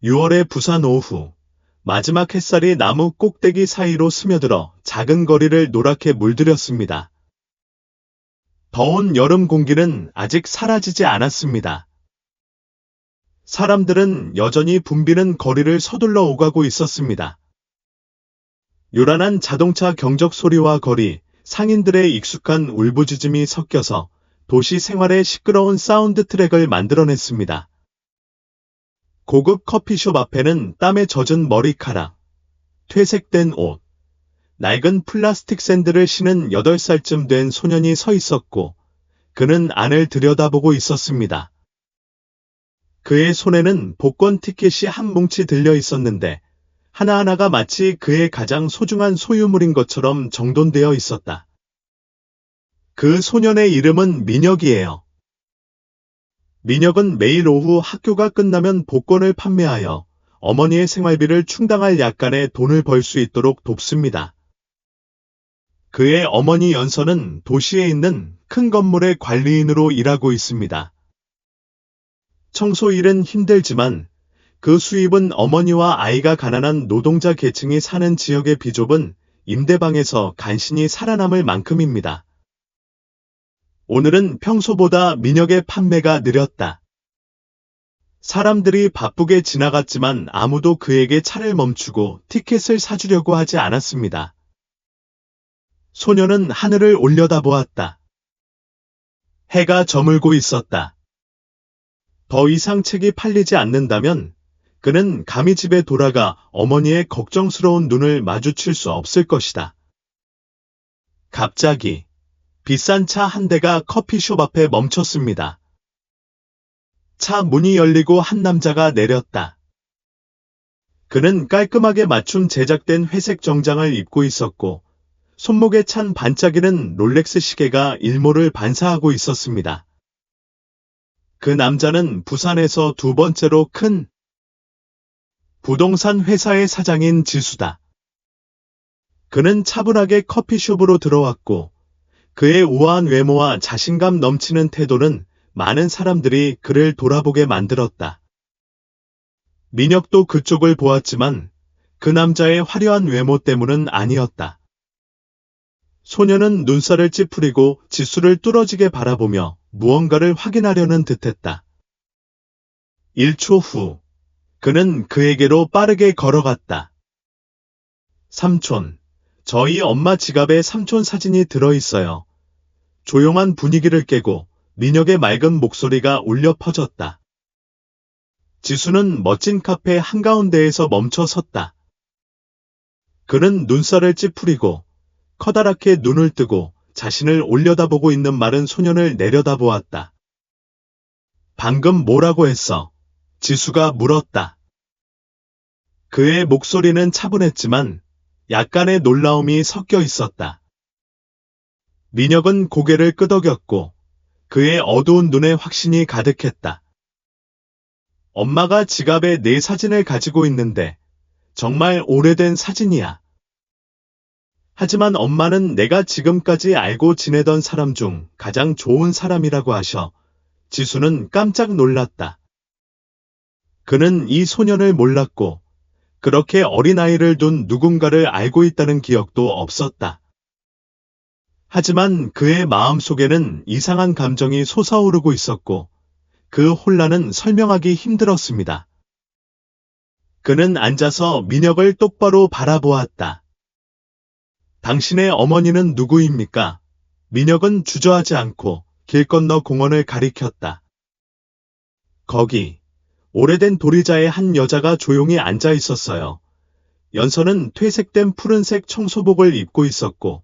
6월의 부산 오후, 마지막 햇살이 나무 꼭대기 사이로 스며들어 작은 거리를 노랗게 물들였습니다. 더운 여름 공기는 아직 사라지지 않았습니다. 사람들은 여전히 붐비는 거리를 서둘러 오가고 있었습니다. 요란한 자동차 경적 소리와 거리, 상인들의 익숙한 울부짖음이 섞여서 도시 생활의 시끄러운 사운드 트랙을 만들어냈습니다. 고급 커피숍 앞에는 땀에 젖은 머리카락, 퇴색된 옷, 낡은 플라스틱 샌들을 신은 8살쯤 된 소년이 서 있었고, 그는 안을 들여다보고 있었습니다. 그의 손에는 복권 티켓이 한 뭉치 들려 있었는데, 하나하나가 마치 그의 가장 소중한 소유물인 것처럼 정돈되어 있었다. 그 소년의 이름은 민혁이에요. 민혁은 매일 오후 학교가 끝나면 복권을 판매하여 어머니의 생활비를 충당할 약간의 돈을 벌 수 있도록 돕습니다. 그의 어머니 연서는 도시에 있는 큰 건물의 관리인으로 일하고 있습니다. 청소 일은 힘들지만 그 수입은 어머니와 아이가 가난한 노동자 계층이 사는 지역의 비좁은 임대방에서 간신히 살아남을 만큼입니다. 오늘은 평소보다 민혁의 판매가 느렸다. 사람들이 바쁘게 지나갔지만 아무도 그에게 차를 멈추고 티켓을 사주려고 하지 않았습니다. 소녀는 하늘을 올려다보았다. 해가 저물고 있었다. 더 이상 책이 팔리지 않는다면 그는 감히 집에 돌아가 어머니의 걱정스러운 눈을 마주칠 수 없을 것이다. 갑자기 비싼 차 한 대가 커피숍 앞에 멈췄습니다. 차 문이 열리고 한 남자가 내렸다. 그는 깔끔하게 맞춤 제작된 회색 정장을 입고 있었고 손목에 찬 반짝이는 롤렉스 시계가 일몰을 반사하고 있었습니다. 그 남자는 부산에서 두 번째로 큰 부동산 회사의 사장인 지수다. 그는 차분하게 커피숍으로 들어왔고 그의 우아한 외모와 자신감 넘치는 태도는 많은 사람들이 그를 돌아보게 만들었다. 민혁도 그쪽을 보았지만 그 남자의 화려한 외모 때문은 아니었다. 소녀는 눈살을 찌푸리고 지수를 뚫어지게 바라보며 무언가를 확인하려는 듯했다. 1초 후, 그는 그에게로 빠르게 걸어갔다. 삼촌, 저희 엄마 지갑에 삼촌 사진이 들어있어요. 조용한 분위기를 깨고 민혁의 맑은 목소리가 울려 퍼졌다. 지수는 멋진 카페 한가운데에서 멈춰 섰다. 그는 눈살을 찌푸리고 커다랗게 눈을 뜨고 자신을 올려다보고 있는 마른 소년을 내려다보았다. 방금 뭐라고 했어? 지수가 물었다. 그의 목소리는 차분했지만 약간의 놀라움이 섞여 있었다. 민혁은 고개를 끄덕였고 그의 어두운 눈에 확신이 가득했다. 엄마가 지갑에 내 사진을 가지고 있는데 정말 오래된 사진이야. 하지만 엄마는 내가 지금까지 알고 지내던 사람 중 가장 좋은 사람이라고 하셔. 지수는 깜짝 놀랐다. 그는 이 소년을 몰랐고 그렇게 어린아이를 둔 누군가를 알고 있다는 기억도 없었다. 하지만 그의 마음속에는 이상한 감정이 솟아오르고 있었고 그 혼란은 설명하기 힘들었습니다. 그는 앉아서 민혁을 똑바로 바라보았다. 당신의 어머니는 누구입니까? 민혁은 주저하지 않고 길 건너 공원을 가리켰다. 거기 오래된 도리자의 한 여자가 조용히 앉아 있었어요. 연서는 퇴색된 푸른색 청소복을 입고 있었고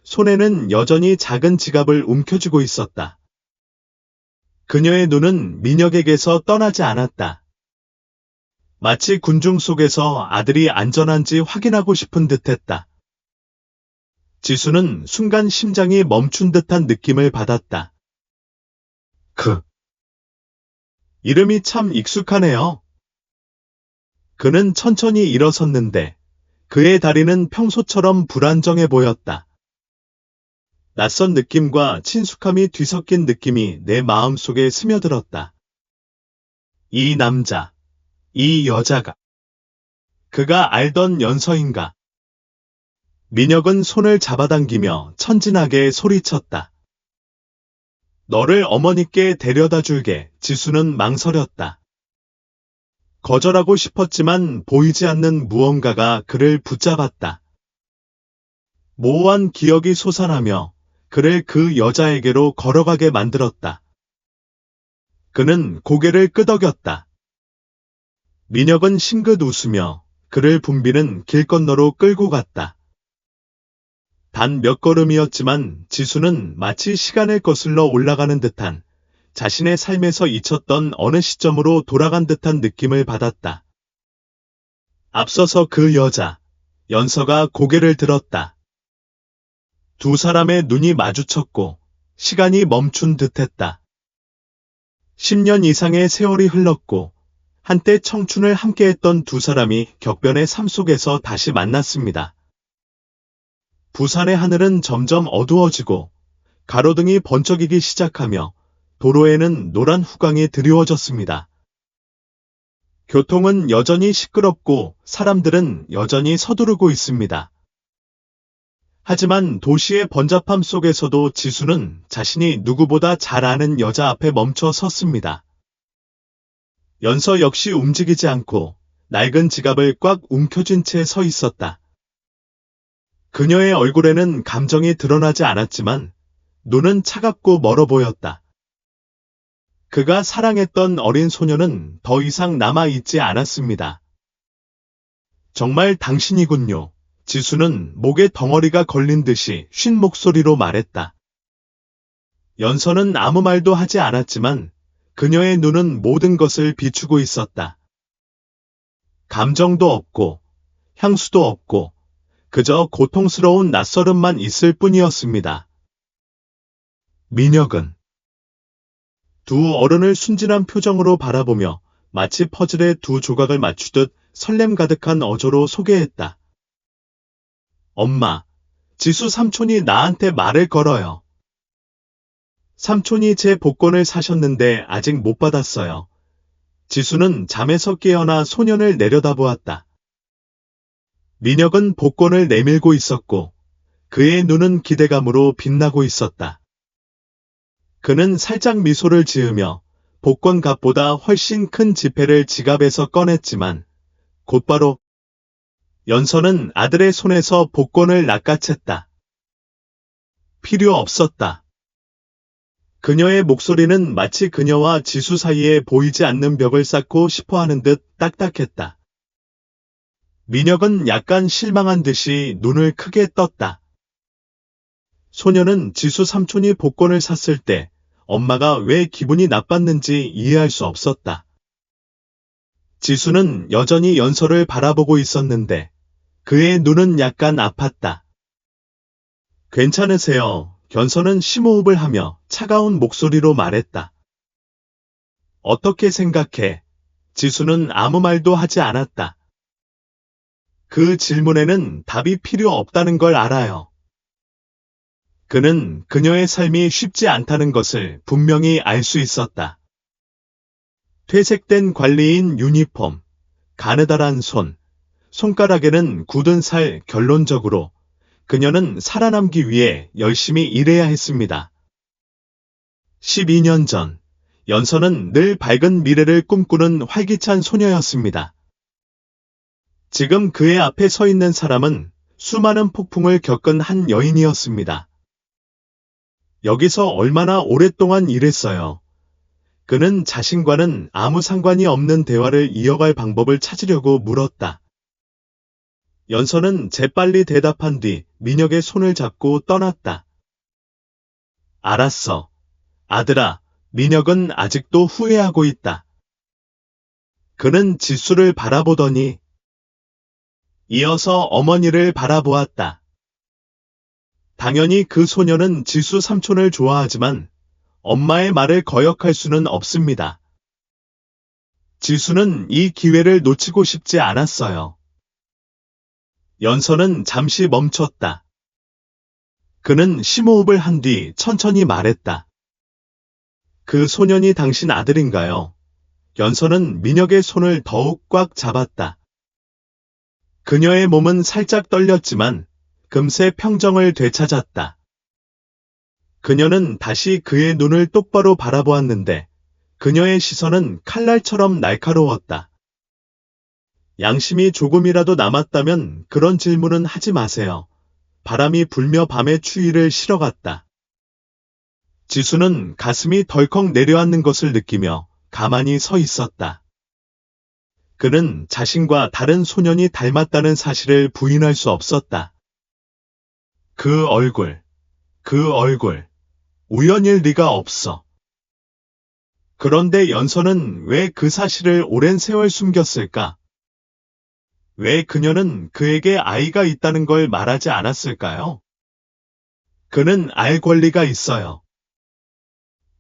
손에는 여전히 작은 지갑을 움켜쥐고 있었다. 그녀의 눈은 민혁에게서 떠나지 않았다. 마치 군중 속에서 아들이 안전한지 확인하고 싶은 듯했다. 지수는 순간 심장이 멈춘 듯한 느낌을 받았다. 이름이 참 익숙하네요. 그는 천천히 일어섰는데 그의 다리는 평소처럼 불안정해 보였다. 낯선 느낌과 친숙함이 뒤섞인 느낌이 내 마음속에 스며들었다. 이 남자, 이 여자가 그가 알던 연서인가? 민혁은 손을 잡아당기며 천진하게 소리쳤다. 너를 어머니께 데려다 줄게. 지수는 망설였다. 거절하고 싶었지만 보이지 않는 무언가가 그를 붙잡았다. 모호한 기억이 솟아나며 그를 그 여자에게로 걸어가게 만들었다. 그는 고개를 끄덕였다. 민혁은 싱긋 웃으며 그를 붐비는 길 건너로 끌고 갔다. 단 몇 걸음이었지만 지수는 마치 시간을 거슬러 올라가는 듯한 자신의 삶에서 잊혔던 어느 시점으로 돌아간 듯한 느낌을 받았다. 앞서서 그 여자, 연서가 고개를 들었다. 두 사람의 눈이 마주쳤고 시간이 멈춘 듯했다. 10년 이상의 세월이 흘렀고 한때 청춘을 함께했던 두 사람이 격변의 삶 속에서 다시 만났습니다. 부산의 하늘은 점점 어두워지고 가로등이 번쩍이기 시작하며 도로에는 노란 후광이 드리워졌습니다. 교통은 여전히 시끄럽고 사람들은 여전히 서두르고 있습니다. 하지만 도시의 번잡함 속에서도 지수는 자신이 누구보다 잘 아는 여자 앞에 멈춰 섰습니다. 연서 역시 움직이지 않고 낡은 지갑을 꽉 움켜쥔 채 서 있었다. 그녀의 얼굴에는 감정이 드러나지 않았지만 눈은 차갑고 멀어 보였다. 그가 사랑했던 어린 소녀는 더 이상 남아있지 않았습니다. 정말 당신이군요. 지수는 목에 덩어리가 걸린 듯이 쉰 목소리로 말했다. 연서는 아무 말도 하지 않았지만 그녀의 눈은 모든 것을 비추고 있었다. 감정도 없고 향수도 없고 그저 고통스러운 낯설음만 있을 뿐이었습니다. 민혁은 두 어른을 순진한 표정으로 바라보며 마치 퍼즐의 두 조각을 맞추듯 설렘 가득한 어조로 소개했다. 엄마, 지수 삼촌이 나한테 말을 걸어요. 삼촌이 제 복권을 사셨는데 아직 못 받았어요. 지수는 잠에서 깨어나 소년을 내려다보았다. 민혁은 복권을 내밀고 있었고 그의 눈은 기대감으로 빛나고 있었다. 그는 살짝 미소를 지으며 복권 값보다 훨씬 큰 지폐를 지갑에서 꺼냈지만 곧바로 연서는 아들의 손에서 복권을 낚아챘다. 필요 없었다. 그녀의 목소리는 마치 그녀와 지수 사이에 보이지 않는 벽을 쌓고 싶어하는 듯 딱딱했다. 민혁은 약간 실망한 듯이 눈을 크게 떴다. 소녀는 지수 삼촌이 복권을 샀을 때 엄마가 왜 기분이 나빴는지 이해할 수 없었다. 지수는 여전히 연서를 바라보고 있었는데 그의 눈은 약간 아팠다. 괜찮으세요? 연서는 심호흡을 하며 차가운 목소리로 말했다. 어떻게 생각해? 지수는 아무 말도 하지 않았다. 그 질문에는 답이 필요 없다는 걸 알아요. 그는 그녀의 삶이 쉽지 않다는 것을 분명히 알 수 있었다. 퇴색된 관리인 유니폼, 가느다란 손, 손가락에는 굳은 살. 결론적으로 그녀는 살아남기 위해 열심히 일해야 했습니다. 12년 전, 연서는 늘 밝은 미래를 꿈꾸는 활기찬 소녀였습니다. 지금 그의 앞에 서 있는 사람은 수많은 폭풍을 겪은 한 여인이었습니다. 여기서 얼마나 오랫동안 일했어요. 그는 자신과는 아무 상관이 없는 대화를 이어갈 방법을 찾으려고 물었다. 연서는 재빨리 대답한 뒤 민혁의 손을 잡고 떠났다. 알았어. 아들아, 민혁은 아직도 후회하고 있다. 그는 지수를 바라보더니 이어서 어머니를 바라보았다. 당연히 그 소녀는 지수 삼촌을 좋아하지만 엄마의 말을 거역할 수는 없습니다. 지수는 이 기회를 놓치고 싶지 않았어요. 연서는 잠시 멈췄다. 그는 심호흡을 한 뒤 천천히 말했다. 그 소년이 당신 아들인가요? 연서는 민혁의 손을 더욱 꽉 잡았다. 그녀의 몸은 살짝 떨렸지만 금세 평정을 되찾았다. 그녀는 다시 그의 눈을 똑바로 바라보았는데 그녀의 시선은 칼날처럼 날카로웠다. 양심이 조금이라도 남았다면 그런 질문은 하지 마세요. 바람이 불며 밤의 추위를 실어갔다. 지수는 가슴이 덜컥 내려앉는 것을 느끼며 가만히 서 있었다. 그는 자신과 다른 소년이 닮았다는 사실을 부인할 수 없었다. 그 얼굴, 우연일 리가 없어. 그런데 연서는 왜 그 사실을 오랜 세월 숨겼을까? 왜 그녀는 그에게 아이가 있다는 걸 말하지 않았을까요? 그는 알 권리가 있어요.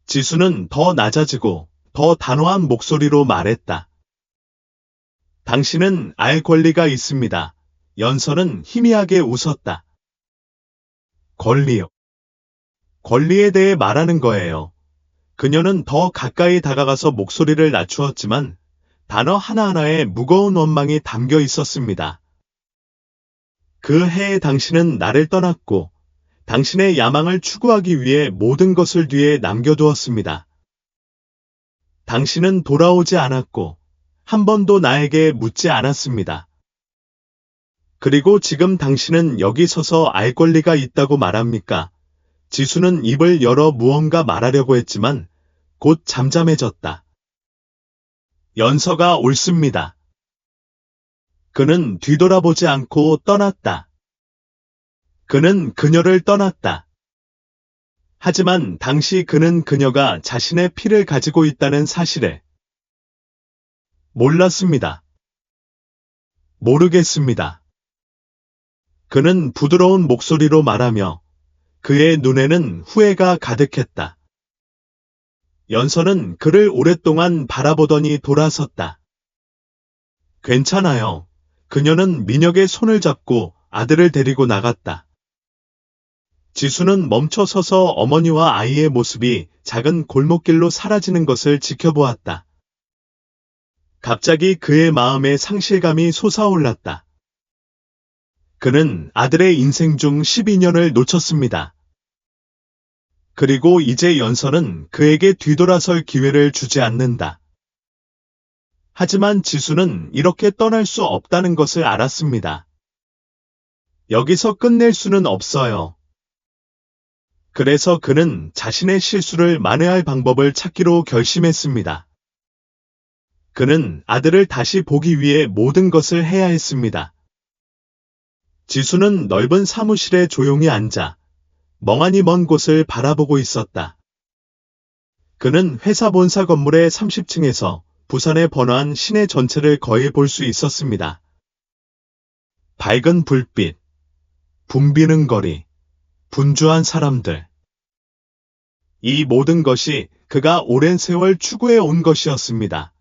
지수는 더 낮아지고 더 단호한 목소리로 말했다. 당신은 알 권리가 있습니다. 연서는 희미하게 웃었다. 권리요. 권리에 대해 말하는 거예요. 그녀는 더 가까이 다가가서 목소리를 낮추었지만 단어 하나하나에 무거운 원망이 담겨 있었습니다. 그 해에 당신은 나를 떠났고 당신의 야망을 추구하기 위해 모든 것을 뒤에 남겨두었습니다. 당신은 돌아오지 않았고 한 번도 나에게 묻지 않았습니다. 그리고 지금 당신은 여기 서서 알 권리가 있다고 말합니까? 지수는 입을 열어 무언가 말하려고 했지만 곧 잠잠해졌다. 연서가 옳습니다. 그는 뒤돌아보지 않고 떠났다. 그는 그녀를 떠났다. 하지만 당시 그는 그녀가 자신의 피를 가지고 있다는 사실을 몰랐습니다. 모르겠습니다. 그는 부드러운 목소리로 말하며 그의 눈에는 후회가 가득했다. 연서는 그를 오랫동안 바라보더니 돌아섰다. 괜찮아요. 그녀는 민혁의 손을 잡고 아들을 데리고 나갔다. 지수는 멈춰 서서 어머니와 아이의 모습이 작은 골목길로 사라지는 것을 지켜보았다. 갑자기 그의 마음에 상실감이 솟아올랐다. 그는 아들의 인생 중 12년을 놓쳤습니다. 그리고 이제 연서는 그에게 뒤돌아설 기회를 주지 않는다. 하지만 지수는 이렇게 떠날 수 없다는 것을 알았습니다. 여기서 끝낼 수는 없어요. 그래서 그는 자신의 실수를 만회할 방법을 찾기로 결심했습니다. 그는 아들을 다시 보기 위해 모든 것을 해야 했습니다. 지수는 넓은 사무실에 조용히 앉아 멍하니 먼 곳을 바라보고 있었다. 그는 회사 본사 건물의 30층에서 부산에 번화한 시내 전체를 거의 볼 수 있었습니다. 밝은 불빛, 붐비는 거리, 분주한 사람들. 이 모든 것이 그가 오랜 세월 추구해 온 것이었습니다.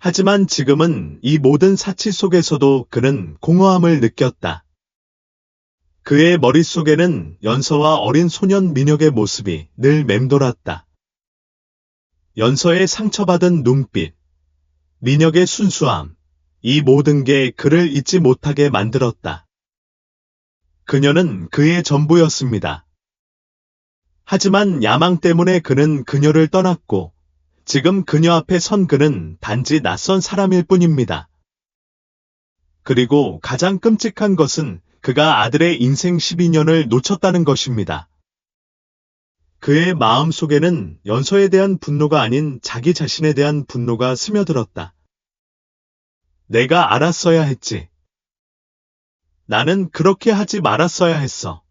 하지만 지금은 이 모든 사치 속에서도 그는 공허함을 느꼈다. 그의 머릿속에는 연서와 어린 소년 민혁의 모습이 늘 맴돌았다. 연서의 상처받은 눈빛, 민혁의 순수함, 이 모든 게 그를 잊지 못하게 만들었다. 그녀는 그의 전부였습니다. 하지만 야망 때문에 그는 그녀를 떠났고 지금 그녀 앞에 선 그는 단지 낯선 사람일 뿐입니다. 그리고 가장 끔찍한 것은 그가 아들의 인생 12년을 놓쳤다는 것입니다. 그의 마음 속에는 연서에 대한 분노가 아닌 자기 자신에 대한 분노가 스며들었다. 내가 알았어야 했지. 나는 그렇게 하지 말았어야 했어.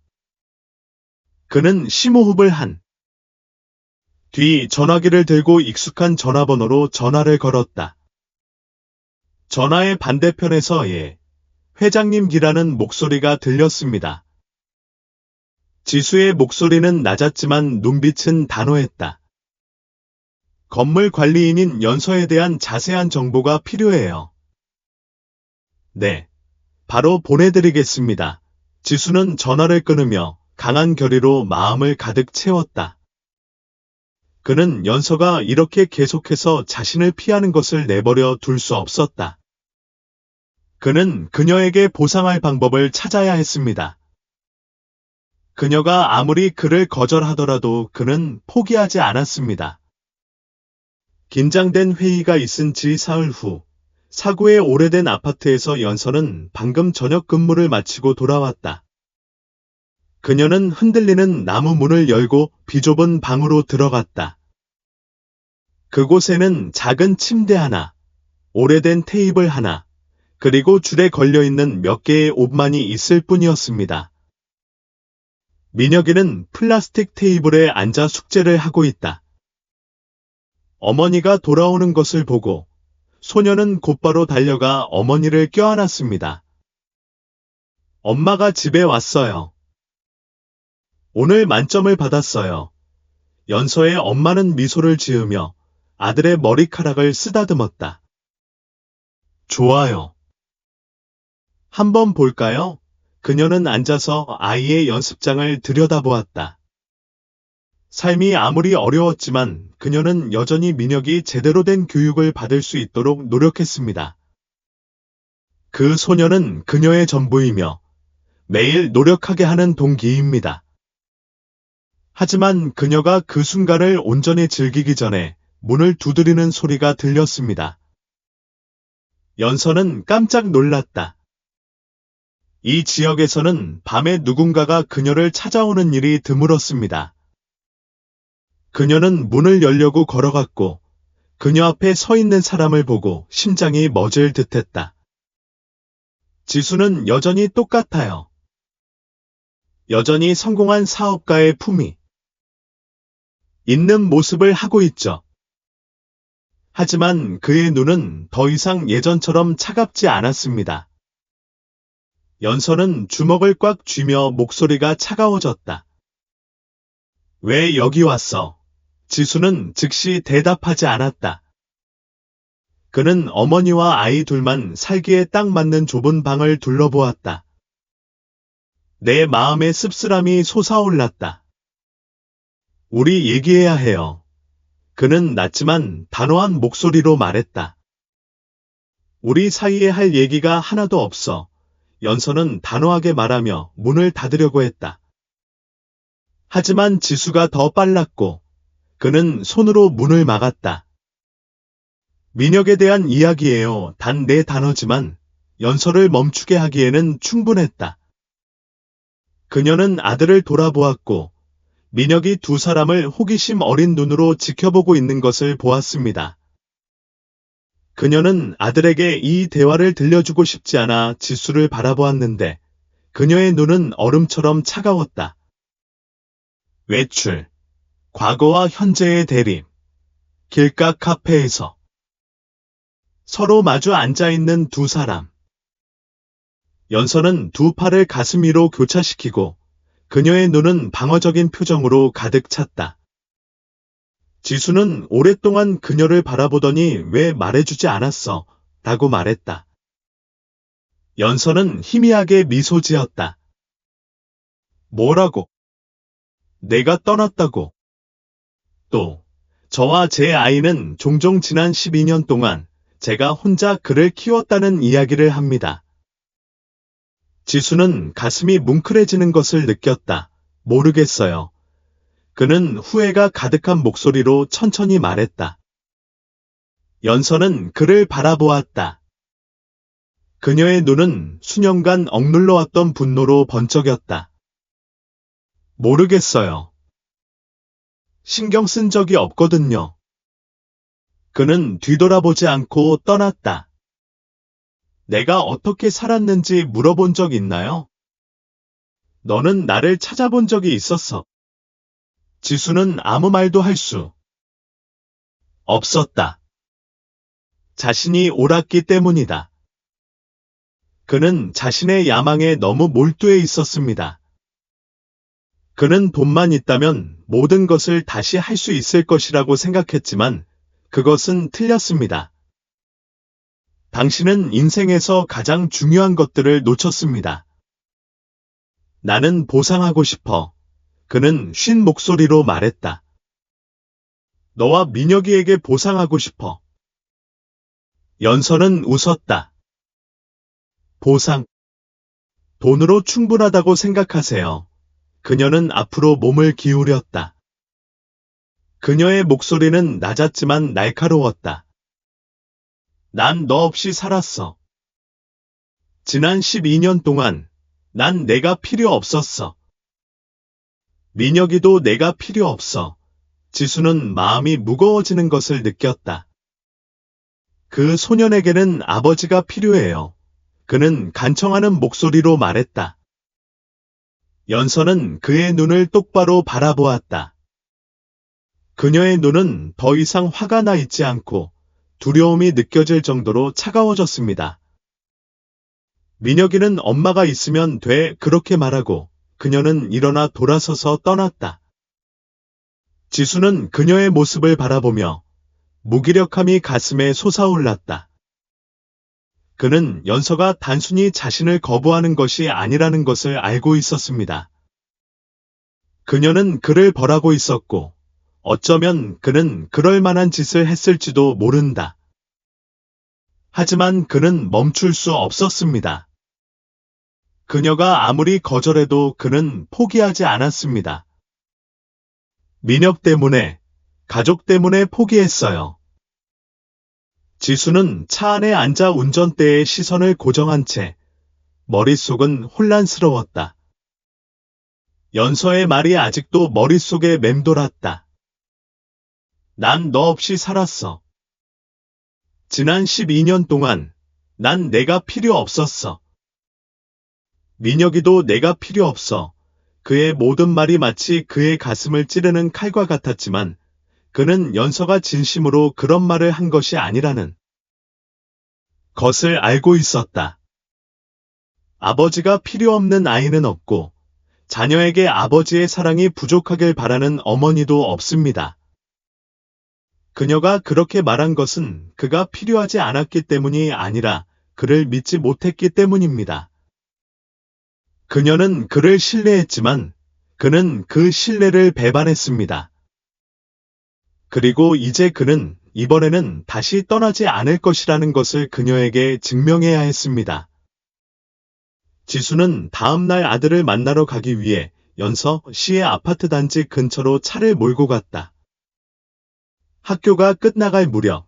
그는 심호흡을 한 뒤 전화기를 들고 익숙한 전화번호로 전화를 걸었다. 전화의 반대편에서 회장님이라는 목소리가 들렸습니다. 지수의 목소리는 낮았지만 눈빛은 단호했다. 건물 관리인인 연서에 대한 자세한 정보가 필요해요. 네, 바로 보내드리겠습니다. 지수는 전화를 끊으며 강한 결의로 마음을 가득 채웠다. 그는 연서가 이렇게 계속해서 자신을 피하는 것을 내버려 둘 수 없었다. 그는 그녀에게 보상할 방법을 찾아야 했습니다. 그녀가 아무리 그를 거절하더라도 그는 포기하지 않았습니다. 긴장된 회의가 있은 지 사흘 후, 사구의 오래된 아파트에서 연서는 방금 저녁 근무를 마치고 돌아왔다. 그녀는 흔들리는 나무 문을 열고 비좁은 방으로 들어갔다. 그곳에는 작은 침대 하나, 오래된 테이블 하나, 그리고 줄에 걸려있는 몇 개의 옷만이 있을 뿐이었습니다. 민혁이는 플라스틱 테이블에 앉아 숙제를 하고 있다. 어머니가 돌아오는 것을 보고 소녀는 곧바로 달려가 어머니를 껴안았습니다. 엄마가 집에 왔어요. 오늘 만점을 받았어요. 연서의 엄마는 미소를 지으며 아들의 머리카락을 쓰다듬었다. 좋아요. 한번 볼까요? 그녀는 앉아서 아이의 연습장을 들여다보았다. 삶이 아무리 어려웠지만 그녀는 여전히 민혁이 제대로 된 교육을 받을 수 있도록 노력했습니다. 그 소녀는 그녀의 전부이며 매일 노력하게 하는 동기입니다. 하지만 그녀가 그 순간을 온전히 즐기기 전에 문을 두드리는 소리가 들렸습니다. 연서는 깜짝 놀랐다. 이 지역에서는 밤에 누군가가 그녀를 찾아오는 일이 드물었습니다. 그녀는 문을 열려고 걸어갔고 그녀 앞에 서 있는 사람을 보고 심장이 멎을 듯했다. 지수는 여전히 똑같아요. 여전히 성공한 사업가의 품위 있는 모습을 하고 있죠. 하지만 그의 눈은 더 이상 예전처럼 차갑지 않았습니다. 연서는 주먹을 꽉 쥐며 목소리가 차가워졌다. 왜 여기 왔어? 지수는 즉시 대답하지 않았다. 그는 어머니와 아이 둘만 살기에 딱 맞는 좁은 방을 둘러보았다. 내 마음에 씁쓸함이 솟아올랐다. 우리 얘기해야 해요. 그는 낮지만 단호한 목소리로 말했다. 우리 사이에 할 얘기가 하나도 없어. 연서는 단호하게 말하며 문을 닫으려고 했다. 하지만 지수가 더 빨랐고 그는 손으로 문을 막았다. 민혁에 대한 이야기예요. 단 4단어지만 연서를 멈추게 하기에는 충분했다. 그녀는 아들을 돌아보았고 민혁이 두 사람을 호기심 어린 눈으로 지켜보고 있는 것을 보았습니다. 그녀는 아들에게 이 대화를 들려주고 싶지 않아 지수를 바라보았는데 그녀의 눈은 얼음처럼 차가웠다. 외출, 과거와 현재의 대립, 길가 카페에서 서로 마주 앉아있는 두 사람. 연서는 두 팔을 가슴 위로 교차시키고 그녀의 눈은 방어적인 표정으로 가득 찼다. 지수는 오랫동안 그녀를 바라보더니 왜 말해주지 않았어? 라고 말했다. 연서는 희미하게 미소 지었다. 뭐라고? 내가 떠났다고. 또, 저와 제 아이는 종종 지난 12년 동안 제가 혼자 그를 키웠다는 이야기를 합니다. 지수는 가슴이 뭉클해지는 것을 느꼈다. 모르겠어요. 그는 후회가 가득한 목소리로 천천히 말했다. 연서는 그를 바라보았다. 그녀의 눈은 수년간 억눌러왔던 분노로 번쩍였다. 모르겠어요. 신경 쓴 적이 없거든요. 그는 뒤돌아보지 않고 떠났다. 내가 어떻게 살았는지 물어본 적 있나요? 너는 나를 찾아본 적이 있었어. 지수는 아무 말도 할 수 없었다. 자신이 옳았기 때문이다. 그는 자신의 야망에 너무 몰두해 있었습니다. 그는 돈만 있다면 모든 것을 다시 할 수 있을 것이라고 생각했지만 그것은 틀렸습니다. 당신은 인생에서 가장 중요한 것들을 놓쳤습니다. 나는 보상하고 싶어. 그는 쉰 목소리로 말했다. 너와 민혁이에게 보상하고 싶어. 연서는 웃었다. 보상. 돈으로 충분하다고 생각하세요. 그녀는 앞으로 몸을 기울였다. 그녀의 목소리는 낮았지만 날카로웠다. 난 너 없이 살았어. 지난 12년 동안 난 내가 필요 없었어. 민혁이도 내가 필요 없어. 지수는 마음이 무거워지는 것을 느꼈다. 그 소년에게는 아버지가 필요해요. 그는 간청하는 목소리로 말했다. 연서는 그의 눈을 똑바로 바라보았다. 그녀의 눈은 더 이상 화가 나 있지 않고 두려움이 느껴질 정도로 차가워졌습니다. 민혁이는 엄마가 있으면 돼 그렇게 말하고 그녀는 일어나 돌아서서 떠났다. 지수는 그녀의 모습을 바라보며 무기력함이 가슴에 솟아올랐다. 그는 연서가 단순히 자신을 거부하는 것이 아니라는 것을 알고 있었습니다. 그녀는 그를 벌하고 있었고 어쩌면 그는 그럴 만한 짓을 했을지도 모른다. 하지만 그는 멈출 수 없었습니다. 그녀가 아무리 거절해도 그는 포기하지 않았습니다. 민혁 때문에, 가족 때문에 포기했어요. 지수는 차 안에 앉아 운전대에 시선을 고정한 채 머릿속은 혼란스러웠다. 연서의 말이 아직도 머릿속에 맴돌았다. 난 너 없이 살았어. 지난 12년 동안 난 내가 필요 없었어. 민혁이도 내가 필요 없어. 그의 모든 말이 마치 그의 가슴을 찌르는 칼과 같았지만 그는 연서가 진심으로 그런 말을 한 것이 아니라는 것을 알고 있었다. 아버지가 필요 없는 아이는 없고 자녀에게 아버지의 사랑이 부족하길 바라는 어머니도 없습니다. 그녀가 그렇게 말한 것은 그가 필요하지 않았기 때문이 아니라 그를 믿지 못했기 때문입니다. 그녀는 그를 신뢰했지만 그는 그 신뢰를 배반했습니다. 그리고 이제 그는 이번에는 다시 떠나지 않을 것이라는 것을 그녀에게 증명해야 했습니다. 지수는 다음 날 아들을 만나러 가기 위해 연서 씨의 아파트 단지 근처로 차를 몰고 갔다. 학교가 끝나갈 무렵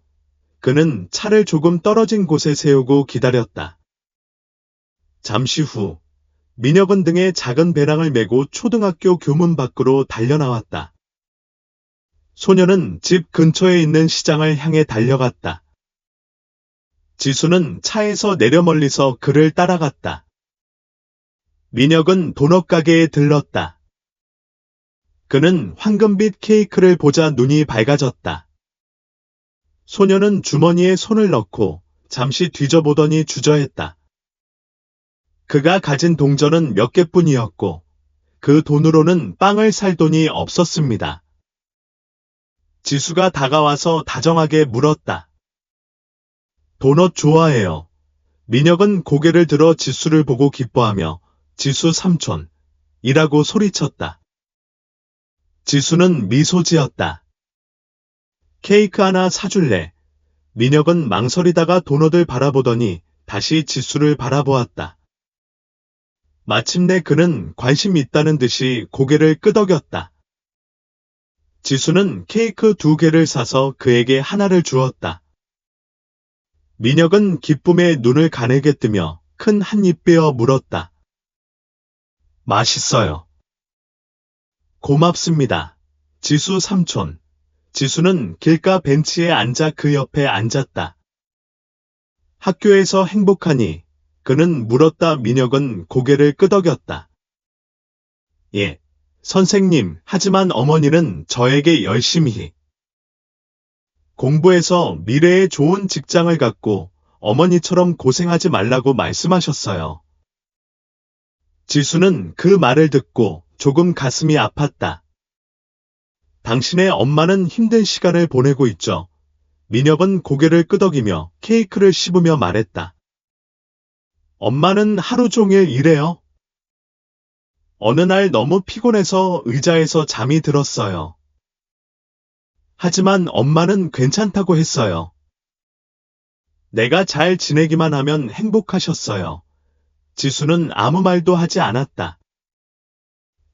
그는 차를 조금 떨어진 곳에 세우고 기다렸다. 잠시 후 민혁은 등에 작은 배낭을 메고 초등학교 교문 밖으로 달려나왔다. 소녀는 집 근처에 있는 시장을 향해 달려갔다. 지수는 차에서 내려 멀리서 그를 따라갔다. 민혁은 도넛 가게에 들렀다. 그는 황금빛 케이크를 보자 눈이 밝아졌다. 소녀는 주머니에 손을 넣고 잠시 뒤져보더니 주저했다. 그가 가진 동전은 몇 개뿐이었고 그 돈으로는 빵을 살 돈이 없었습니다. 지수가 다가와서 다정하게 물었다. 도넛 좋아해요. 민혁은 고개를 들어 지수를 보고 기뻐하며 지수 삼촌, 이라고 소리쳤다. 지수는 미소 지었다. 케이크 하나 사줄래? 민혁은 망설이다가 도넛을 바라보더니 다시 지수를 바라보았다. 마침내 그는 관심 있다는 듯이 고개를 끄덕였다. 지수는 케이크 2개를 사서 그에게 하나를 주었다. 민혁은 기쁨에 눈을 가늘게 뜨며 큰 한 입 베어 물었다. 맛있어요. 고맙습니다. 지수 삼촌. 지수는 길가 벤치에 앉아 그 옆에 앉았다. 학교에서 행복하니? 그는 물었다. 민혁은 고개를 끄덕였다. 예, 선생님, 하지만 어머니는 저에게 열심히 공부해서 미래에 좋은 직장을 갖고 어머니처럼 고생하지 말라고 말씀하셨어요. 지수는 그 말을 듣고 조금 가슴이 아팠다. 당신의 엄마는 힘든 시간을 보내고 있죠. 민혁은 고개를 끄덕이며 케이크를 씹으며 말했다. 엄마는 하루 종일 일해요. 어느 날 너무 피곤해서 의자에서 잠이 들었어요. 하지만 엄마는 괜찮다고 했어요. 내가 잘 지내기만 하면 행복하셨어요. 지수는 아무 말도 하지 않았다.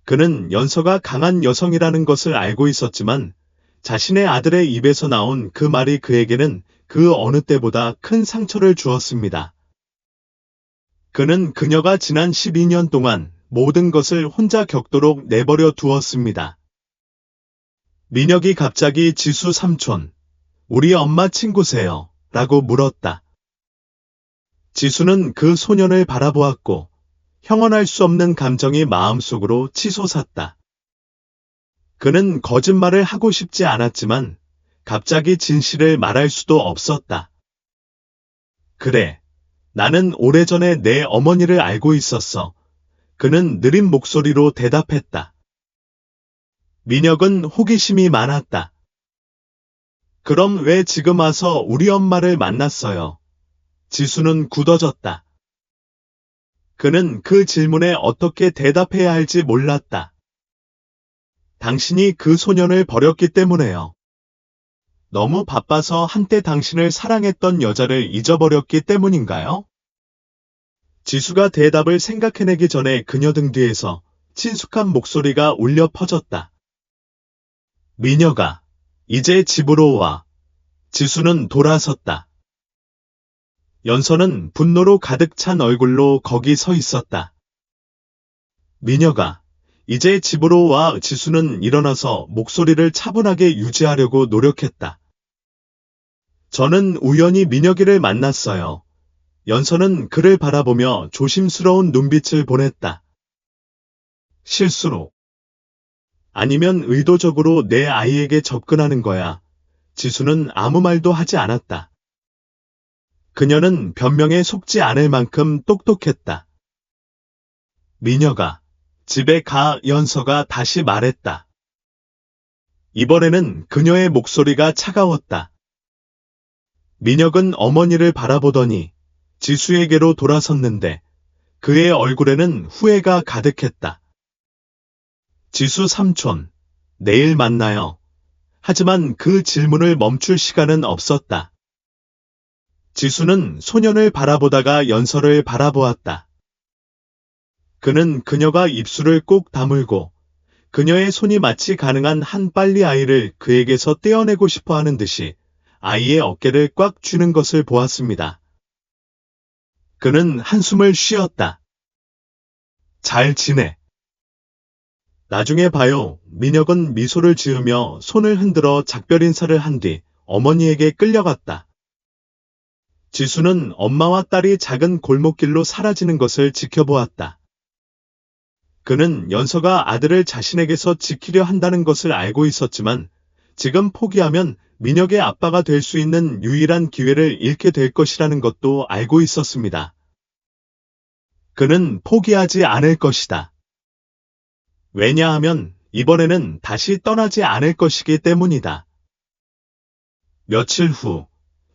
그는 연서가 강한 여성이라는 것을 알고 있었지만 자신의 아들의 입에서 나온 그 말이 그에게는 그 어느 때보다 큰 상처를 주었습니다. 그는 그녀가 지난 12년 동안 모든 것을 혼자 겪도록 내버려 두었습니다. 민혁이 갑자기 지수 삼촌, 우리 엄마 친구세요? 라고 물었다. 지수는 그 소년을 바라보았고 형언할 수 없는 감정이 마음속으로 치솟았다. 그는 거짓말을 하고 싶지 않았지만 갑자기 진실을 말할 수도 없었다. 그래, 나는 오래전에 내 어머니를 알고 있었어. 그는 느린 목소리로 대답했다. 민혁은 호기심이 많았다. 그럼 왜 지금 와서 우리 엄마를 만났어요? 지수는 굳어졌다. 그는 그 질문에 어떻게 대답해야 할지 몰랐다. 당신이 그 소년을 버렸기 때문에요. 너무 바빠서 한때 당신을 사랑했던 여자를 잊어버렸기 때문인가요? 지수가 대답을 생각해내기 전에 그녀 등 뒤에서 친숙한 목소리가 울려 퍼졌다. 민혁아, 이제 집으로 와. 지수는 돌아섰다. 연서는 분노로 가득 찬 얼굴로 거기 서 있었다. 민혁아, 이제 집으로 와. 지수는 일어나서 목소리를 차분하게 유지하려고 노력했다. 저는 우연히 민혁이를 만났어요. 연서는 그를 바라보며 조심스러운 눈빛을 보냈다. 실수로. 아니면 의도적으로 내 아이에게 접근하는 거야. 지수는 아무 말도 하지 않았다. 그녀는 변명에 속지 않을 만큼 똑똑했다. 민혁아, 집에 가. 연서가 다시 말했다. 이번에는 그녀의 목소리가 차가웠다. 민혁은 어머니를 바라보더니 지수에게로 돌아섰는데 그의 얼굴에는 후회가 가득했다. 지수 삼촌, 내일 만나요. 하지만 그 질문을 멈출 시간은 없었다. 지수는 소년을 바라보다가 연서를 바라보았다. 그는 그녀가 입술을 꼭 다물고 그녀의 손이 마치 가능한 한 빨리 아이를 그에게서 떼어내고 싶어 하는 듯이 아이의 어깨를 꽉 쥐는 것을 보았습니다. 그는 한숨을 쉬었다. 잘 지내. 나중에 봐요. 민혁은 미소를 지으며 손을 흔들어 작별 인사를 한 뒤 어머니에게 끌려갔다. 지수는 엄마와 딸이 작은 골목길로 사라지는 것을 지켜보았다. 그는 연서가 아들을 자신에게서 지키려 한다는 것을 알고 있었지만 지금 포기하면 민혁의 아빠가 될 수 있는 유일한 기회를 잃게 될 것이라는 것도 알고 있었습니다. 그는 포기하지 않을 것이다. 왜냐하면 이번에는 다시 떠나지 않을 것이기 때문이다. 며칠 후,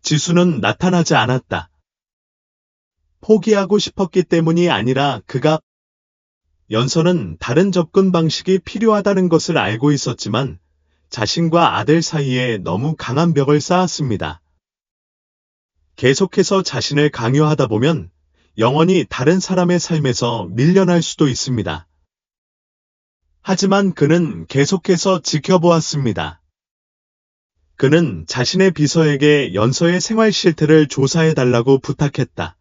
지수는 나타나지 않았다. 포기하고 싶었기 때문이 아니라 연서는 다른 접근 방식이 필요하다는 것을 알고 있었지만 자신과 아들 사이에 너무 강한 벽을 쌓았습니다. 계속해서 자신을 강요하다 보면 영원히 다른 사람의 삶에서 밀려날 수도 있습니다. 하지만 그는 계속해서 지켜보았습니다. 그는 자신의 비서에게 연서의 생활 실태를 조사해달라고 부탁했다.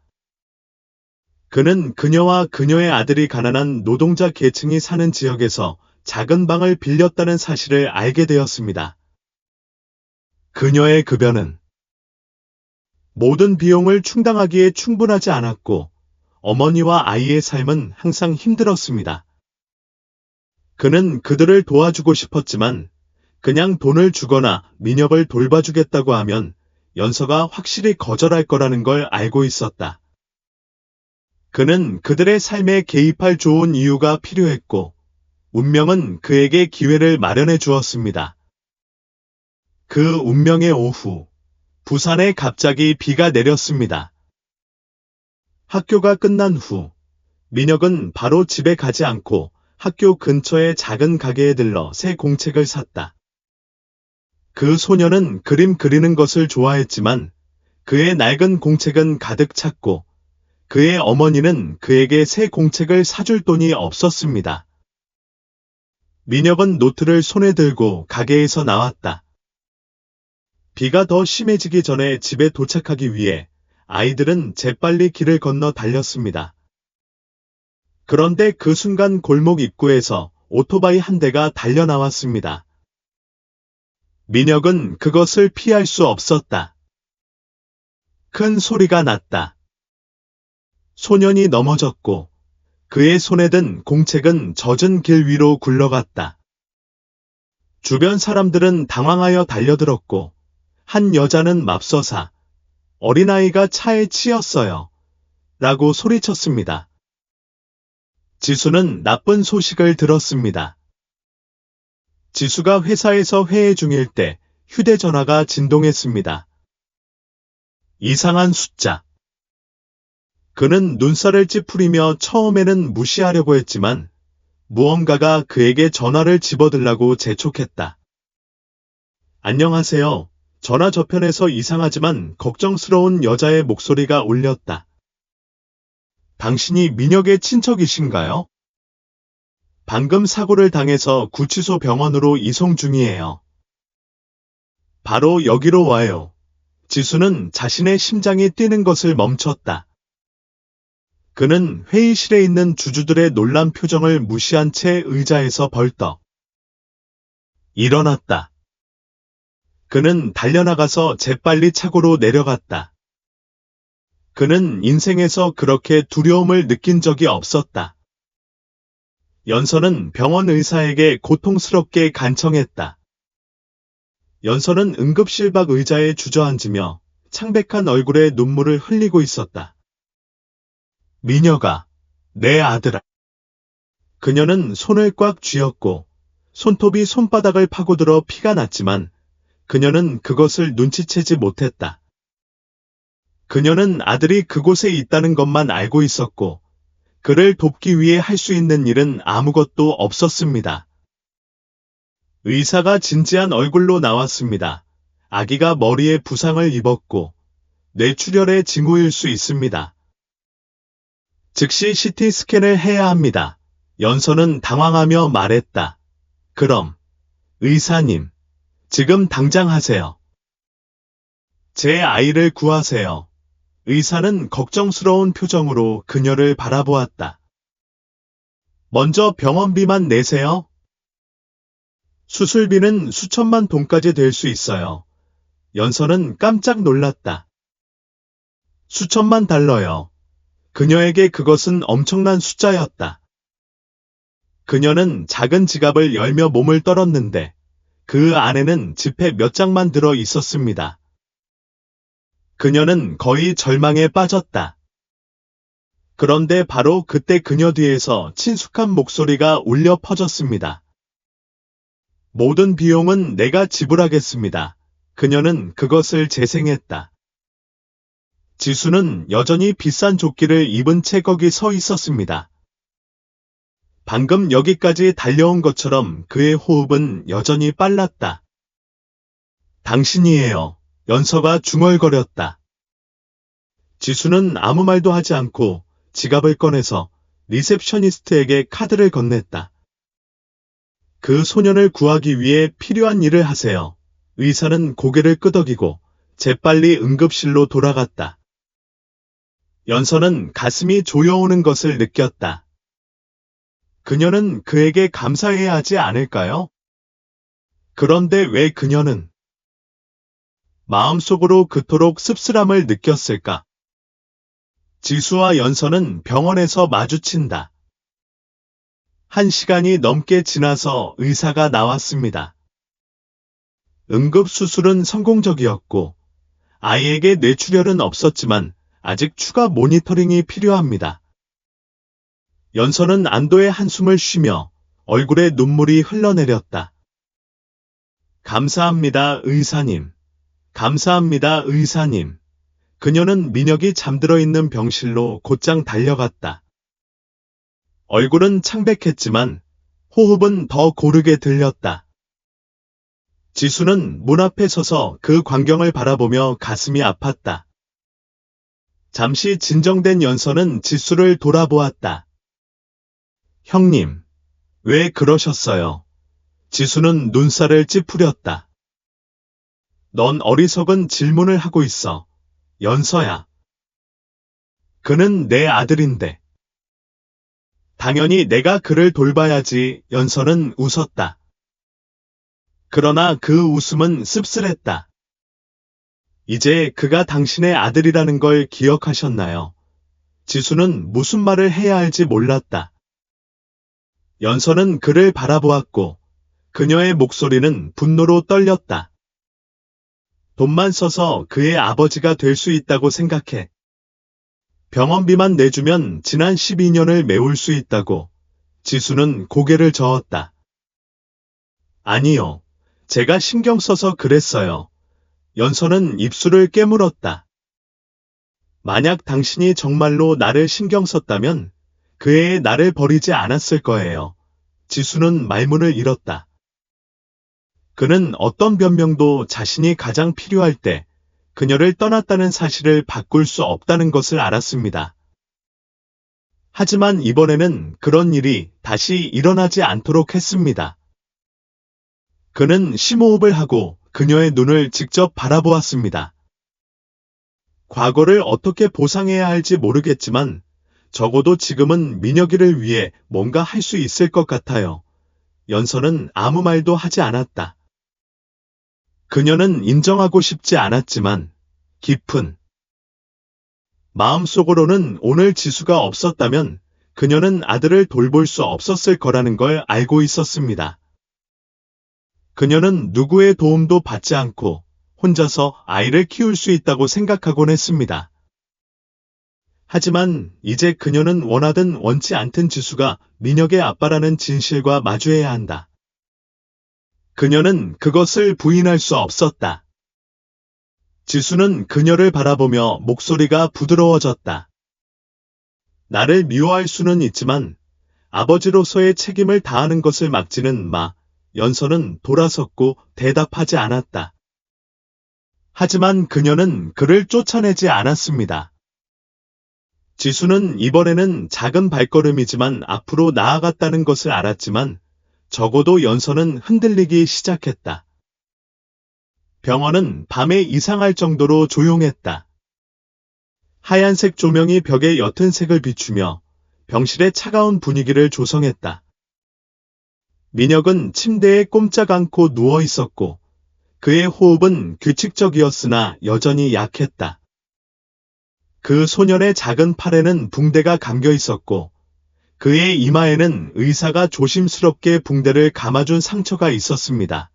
그는 그녀와 그녀의 아들이 가난한 노동자 계층이 사는 지역에서 작은 방을 빌렸다는 사실을 알게 되었습니다. 그녀의 급여는 모든 비용을 충당하기에 충분하지 않았고 어머니와 아이의 삶은 항상 힘들었습니다. 그는 그들을 도와주고 싶었지만 그냥 돈을 주거나 민혁을 돌봐주겠다고 하면 연서가 확실히 거절할 거라는 걸 알고 있었다. 그는 그들의 삶에 개입할 좋은 이유가 필요했고 운명은 그에게 기회를 마련해 주었습니다. 그 운명의 오후, 부산에 갑자기 비가 내렸습니다. 학교가 끝난 후 민혁은 바로 집에 가지 않고 학교 근처의 작은 가게에 들러 새 공책을 샀다. 그 소녀는 그림 그리는 것을 좋아했지만 그의 낡은 공책은 가득 찼고 그의 어머니는 그에게 새 공책을 사줄 돈이 없었습니다. 민혁은 노트를 손에 들고 가게에서 나왔다. 비가 더 심해지기 전에 집에 도착하기 위해 아이들은 재빨리 길을 건너 달렸습니다. 그런데 그 순간 골목 입구에서 오토바이 한 대가 달려나왔습니다. 민혁은 그것을 피할 수 없었다. 큰 소리가 났다. 소년이 넘어졌고 그의 손에 든 공책은 젖은 길 위로 굴러갔다. 주변 사람들은 당황하여 달려들었고 한 여자는 맙소사 어린아이가 차에 치였어요. 라고 소리쳤습니다. 지수는 나쁜 소식을 들었습니다. 지수가 회사에서 회의 중일 때 휴대전화가 진동했습니다. 이상한 숫자. 그는 눈살을 찌푸리며 처음에는 무시하려고 했지만 무언가가 그에게 전화를 집어들라고 재촉했다. 안녕하세요. 전화 저편에서 이상하지만 걱정스러운 여자의 목소리가 울렸다. 당신이 민혁의 친척이신가요? 방금 사고를 당해서 구치소 병원으로 이송 중이에요. 바로 여기로 와요. 지수는 자신의 심장이 뛰는 것을 멈췄다. 그는 회의실에 있는 주주들의 놀란 표정을 무시한 채 의자에서 벌떡 일어났다. 그는 달려나가서 재빨리 차고로 내려갔다. 그는 인생에서 그렇게 두려움을 느낀 적이 없었다. 연서는 병원 의사에게 고통스럽게 간청했다. 연서는 응급실 밖 의자에 주저앉으며 창백한 얼굴에 눈물을 흘리고 있었다. 민혁아, 내 아들아. 그녀는 손을 꽉 쥐었고 손톱이 손바닥을 파고들어 피가 났지만 그녀는 그것을 눈치채지 못했다. 그녀는 아들이 그곳에 있다는 것만 알고 있었고 그를 돕기 위해 할 수 있는 일은 아무것도 없었습니다. 의사가 진지한 얼굴로 나왔습니다. 아기가 머리에 부상을 입었고 뇌출혈의 징후일 수 있습니다. 즉시 CT 스캔을 해야 합니다. 연서는 당황하며 말했다. 그럼, 의사님, 지금 당장 하세요. 제 아이를 구하세요. 의사는 걱정스러운 표정으로 그녀를 바라보았다. 먼저 병원비만 내세요. 수술비는 수천만 돈까지 될 수 있어요. 연서는 깜짝 놀랐다. 수천만 달러요. 그녀에게 그것은 엄청난 숫자였다. 그녀는 작은 지갑을 열며 몸을 떨었는데 그 안에는 지폐 몇 장만 들어 있었습니다. 그녀는 거의 절망에 빠졌다. 그런데 바로 그때 그녀 뒤에서 친숙한 목소리가 울려 퍼졌습니다. 모든 비용은 내가 지불하겠습니다. 그녀는 그것을 재생했다. 지수는 여전히 비싼 조끼를 입은 채 거기 서 있었습니다. 방금 여기까지 달려온 것처럼 그의 호흡은 여전히 빨랐다. 당신이에요. 연서가 중얼거렸다. 지수는 아무 말도 하지 않고 지갑을 꺼내서 리셉셔니스트에게 카드를 건넸다. 그 소년을 구하기 위해 필요한 일을 하세요. 의사는 고개를 끄덕이고 재빨리 응급실로 돌아갔다. 연서는 가슴이 조여오는 것을 느꼈다. 그녀는 그에게 감사해야 하지 않을까요? 그런데 왜 그녀는 마음속으로 그토록 씁쓸함을 느꼈을까? 지수와 연서는 병원에서 마주친다. 1시간이 넘게 지나서 의사가 나왔습니다. 응급수술은 성공적이었고 아이에게 뇌출혈은 없었지만 아직 추가 모니터링이 필요합니다. 연서는 안도의 한숨을 쉬며 얼굴에 눈물이 흘러내렸다. 감사합니다, 의사님. 감사합니다, 의사님. 그녀는 민혁이 잠들어 있는 병실로 곧장 달려갔다. 얼굴은 창백했지만 호흡은 더 고르게 들렸다. 지수는 문 앞에 서서 그 광경을 바라보며 가슴이 아팠다. 잠시 진정된 연서는 지수를 돌아보았다. 형님, 왜 그러셨어요? 지수는 눈살을 찌푸렸다. 넌 어리석은 질문을 하고 있어. 연서야. 그는 내 아들인데. 당연히 내가 그를 돌봐야지. 연서는 웃었다. 그러나 그 웃음은 씁쓸했다. 이제 그가 당신의 아들이라는 걸 기억하셨나요? 지수는 무슨 말을 해야 할지 몰랐다. 연서는 그를 바라보았고 그녀의 목소리는 분노로 떨렸다. 돈만 써서 그의 아버지가 될 수 있다고 생각해. 병원비만 내주면 지난 12년을 메울 수 있다고. 지수는 고개를 저었다. 아니요. 제가 신경 써서 그랬어요. 연서는 입술을 깨물었다. 만약 당신이 정말로 나를 신경 썼다면 그 애에 나를 버리지 않았을 거예요. 지수는 말문을 잃었다. 그는 어떤 변명도 자신이 가장 필요할 때 그녀를 떠났다는 사실을 바꿀 수 없다는 것을 알았습니다. 하지만 이번에는 그런 일이 다시 일어나지 않도록 했습니다. 그는 심호흡을 하고 그녀의 눈을 직접 바라보았습니다. 과거를 어떻게 보상해야 할지 모르겠지만 적어도 지금은 민혁이를 위해 뭔가 할 수 있을 것 같아요. 연서는 아무 말도 하지 않았다. 그녀는 인정하고 싶지 않았지만 깊은 마음속으로는 오늘 지수가 없었다면 그녀는 아들을 돌볼 수 없었을 거라는 걸 알고 있었습니다. 그녀는 누구의 도움도 받지 않고 혼자서 아이를 키울 수 있다고 생각하곤 했습니다. 하지만 이제 그녀는 원하든 원치 않든 지수가 민혁의 아빠라는 진실과 마주해야 한다. 그녀는 그것을 부인할 수 없었다. 지수는 그녀를 바라보며 목소리가 부드러워졌다. 나를 미워할 수는 있지만 아버지로서의 책임을 다하는 것을 막지는 마. 연서는 돌아섰고 대답하지 않았다. 하지만 그녀는 그를 쫓아내지 않았습니다. 지수는 이번에는 작은 발걸음이지만 앞으로 나아갔다는 것을 알았지만 적어도 연서는 흔들리기 시작했다. 병원은 밤에 이상할 정도로 조용했다. 하얀색 조명이 벽에 옅은 색을 비추며 병실의 차가운 분위기를 조성했다. 민혁은 침대에 꼼짝 않고 누워 있었고 그의 호흡은 규칙적이었으나 여전히 약했다. 그 소년의 작은 팔에는 붕대가 감겨 있었고 그의 이마에는 의사가 조심스럽게 붕대를 감아준 상처가 있었습니다.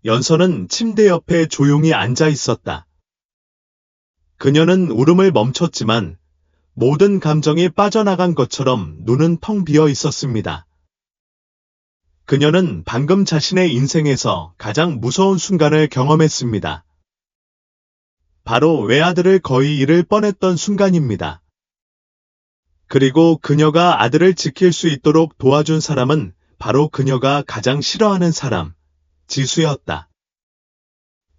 연서는 침대 옆에 조용히 앉아 있었다. 그녀는 울음을 멈췄지만 모든 감정이 빠져나간 것처럼 눈은 텅 비어 있었습니다. 그녀는 방금 자신의 인생에서 가장 무서운 순간을 경험했습니다. 바로 외아들을 거의 잃을 뻔했던 순간입니다. 그리고 그녀가 아들을 지킬 수 있도록 도와준 사람은 바로 그녀가 가장 싫어하는 사람, 지수였다.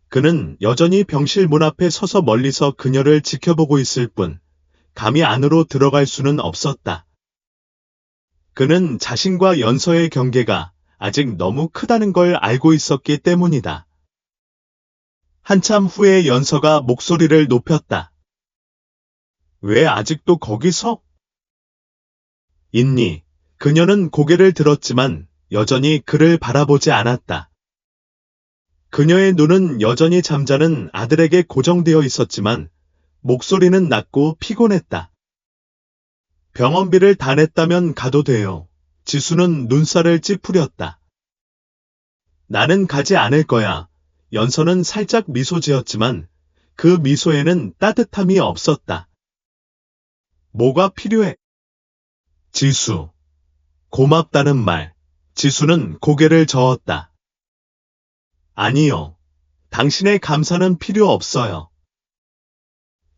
그는 여전히 병실 문 앞에 서서 멀리서 그녀를 지켜보고 있을 뿐 감히 안으로 들어갈 수는 없었다. 그는 자신과 연서의 경계가 아직 너무 크다는 걸 알고 있었기 때문이다. 한참 후에 연서가 목소리를 높였다. 왜 아직도 거기서? 있니? 그녀는 고개를 들었지만 여전히 그를 바라보지 않았다. 그녀의 눈은 여전히 잠자는 아들에게 고정되어 있었지만 목소리는 낮고 피곤했다. 병원비를 다 냈다면 가도 돼요. 지수는 눈살을 찌푸렸다. 나는 가지 않을 거야. 연서는 살짝 미소 지었지만 그 미소에는 따뜻함이 없었다. 뭐가 필요해? 지수. 고맙다는 말. 지수는 고개를 저었다. 아니요. 당신의 감사는 필요 없어요.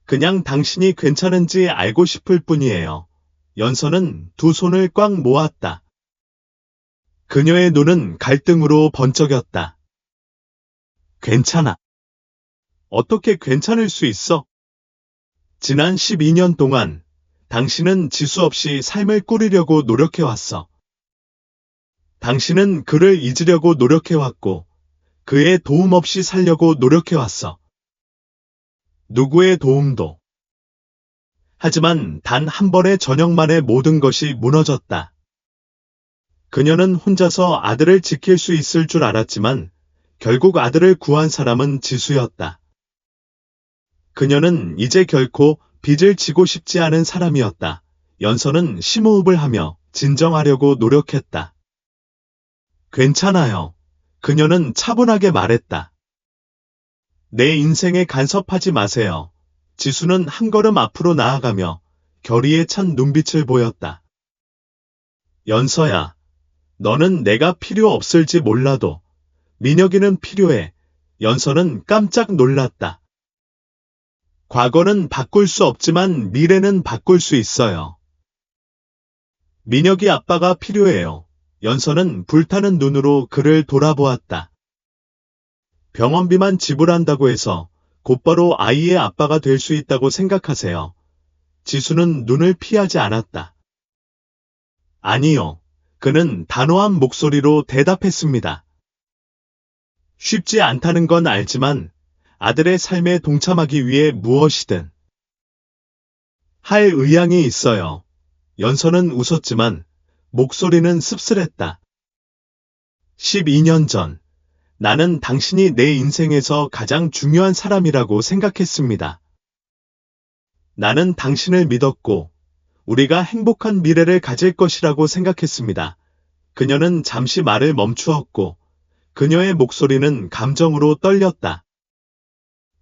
그냥 당신이 괜찮은지 알고 싶을 뿐이에요. 연서는 두 손을 꽉 모았다. 그녀의 눈은 갈등으로 번쩍였다. 괜찮아. 어떻게 괜찮을 수 있어? 지난 12년 동안 당신은 지수 없이 삶을 꾸리려고 노력해왔어. 당신은 그를 잊으려고 노력해왔고, 그의 도움 없이 살려고 노력해왔어. 누구의 도움도. 하지만 단 한 번의 저녁 만에 모든 것이 무너졌다. 그녀는 혼자서 아들을 지킬 수 있을 줄 알았지만 결국 아들을 구한 사람은 지수였다. 그녀는 이제 결코 빚을 지고 싶지 않은 사람이었다. 연서는 심호흡을 하며 진정하려고 노력했다. 괜찮아요. 그녀는 차분하게 말했다. 내 인생에 간섭하지 마세요. 지수는 한 걸음 앞으로 나아가며 결의에 찬 눈빛을 보였다. 연서야, 너는 내가 필요 없을지 몰라도 민혁이는 필요해. 연서는 깜짝 놀랐다. 과거는 바꿀 수 없지만 미래는 바꿀 수 있어요. 민혁이 아빠가 필요해요. 연서는 불타는 눈으로 그를 돌아보았다. 병원비만 지불한다고 해서 곧바로 아이의 아빠가 될 수 있다고 생각하세요. 지수는 눈을 피하지 않았다. 아니요. 그는 단호한 목소리로 대답했습니다. 쉽지 않다는 건 알지만 아들의 삶에 동참하기 위해 무엇이든 할 의향이 있어요. 연서는 웃었지만 목소리는 씁쓸했다. 12년 전, 나는 당신이 내 인생에서 가장 중요한 사람이라고 생각했습니다. 나는 당신을 믿었고, 우리가 행복한 미래를 가질 것이라고 생각했습니다. 그녀는 잠시 말을 멈추었고, 그녀의 목소리는 감정으로 떨렸다.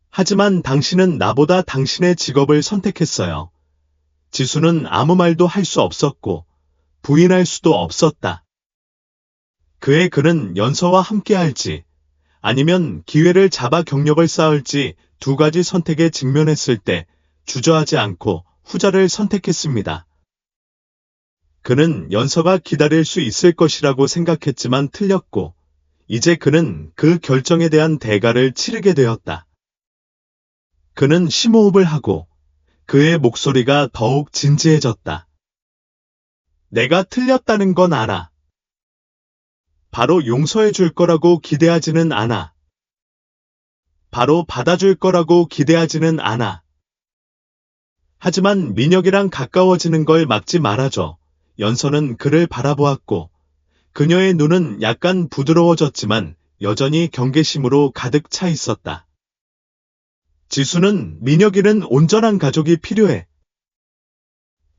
하지만 당신은 나보다 당신의 직업을 선택했어요. 지수는 아무 말도 할 수 없었고, 부인할 수도 없었다. 그의 글은 연서와 함께할지, 아니면 기회를 잡아 경력을 쌓을지 두 가지 선택에 직면했을 때 주저하지 않고 후자를 선택했습니다. 그는 연서가 기다릴 수 있을 것이라고 생각했지만 틀렸고, 이제 그는 그 결정에 대한 대가를 치르게 되었다. 그는 심호흡을 하고 그의 목소리가 더욱 진지해졌다. 내가 틀렸다는 건 알아. 바로 용서해 줄 거라고 기대하지는 않아. 바로 받아줄 거라고 기대하지는 않아. 하지만 민혁이랑 가까워지는 걸 막지 말아줘. 연서는 그를 바라보았고 그녀의 눈은 약간 부드러워졌지만 여전히 경계심으로 가득 차 있었다. 지수는 민혁이는 온전한 가족이 필요해.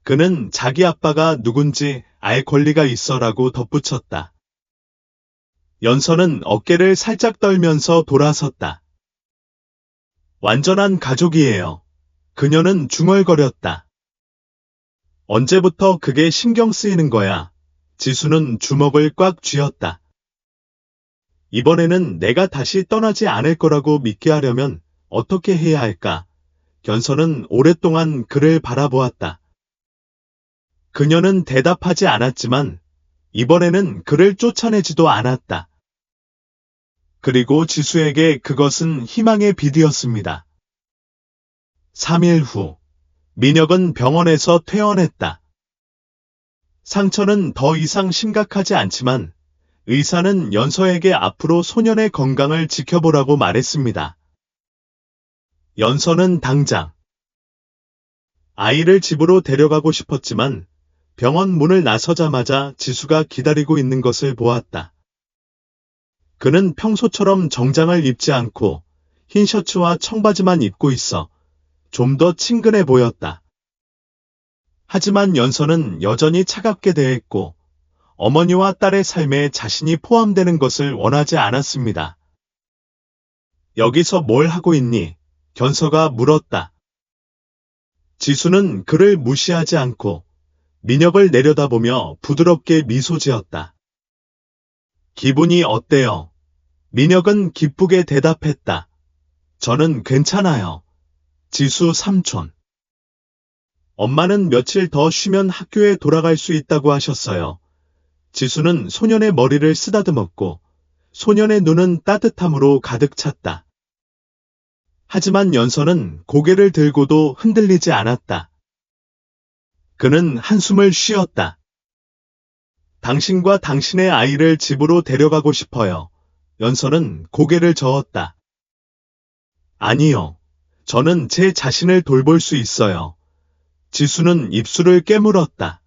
그는 자기 아빠가 누군지 알 권리가 있어라고 덧붙였다. 연서는 어깨를 살짝 떨면서 돌아섰다. 완전한 가족이에요. 그녀는 중얼거렸다. 언제부터 그게 신경 쓰이는 거야? 지수는 주먹을 꽉 쥐었다. 이번에는 내가 다시 떠나지 않을 거라고 믿게 하려면 어떻게 해야 할까? 연서는 오랫동안 그를 바라보았다. 그녀는 대답하지 않았지만 이번에는 그를 쫓아내지도 않았다. 그리고 지수에게 그것은 희망의 빛이었습니다. 3일 후, 민혁은 병원에서 퇴원했다. 상처는 더 이상 심각하지 않지만 의사는 연서에게 앞으로 소년의 건강을 지켜보라고 말했습니다. 연서는 당장 아이를 집으로 데려가고 싶었지만 병원 문을 나서자마자 지수가 기다리고 있는 것을 보았다. 그는 평소처럼 정장을 입지 않고 흰 셔츠와 청바지만 입고 있어 좀 더 친근해 보였다. 하지만 연서는 여전히 차갑게 대했고 어머니와 딸의 삶에 자신이 포함되는 것을 원하지 않았습니다. 여기서 뭘 하고 있니? 연서가 물었다. 지수는 그를 무시하지 않고 민혁을 내려다보며 부드럽게 미소 지었다. 기분이 어때요? 민혁은 기쁘게 대답했다. 저는 괜찮아요. 지수 삼촌. 엄마는 며칠 더 쉬면 학교에 돌아갈 수 있다고 하셨어요. 지수는 소년의 머리를 쓰다듬었고 소년의 눈은 따뜻함으로 가득 찼다. 하지만 연서는 고개를 들고도 흔들리지 않았다. 그는 한숨을 쉬었다. 당신과 당신의 아이를 집으로 데려가고 싶어요. 연서는 고개를 저었다. 아니요. 저는 제 자신을 돌볼 수 있어요. 지수는 입술을 깨물었다.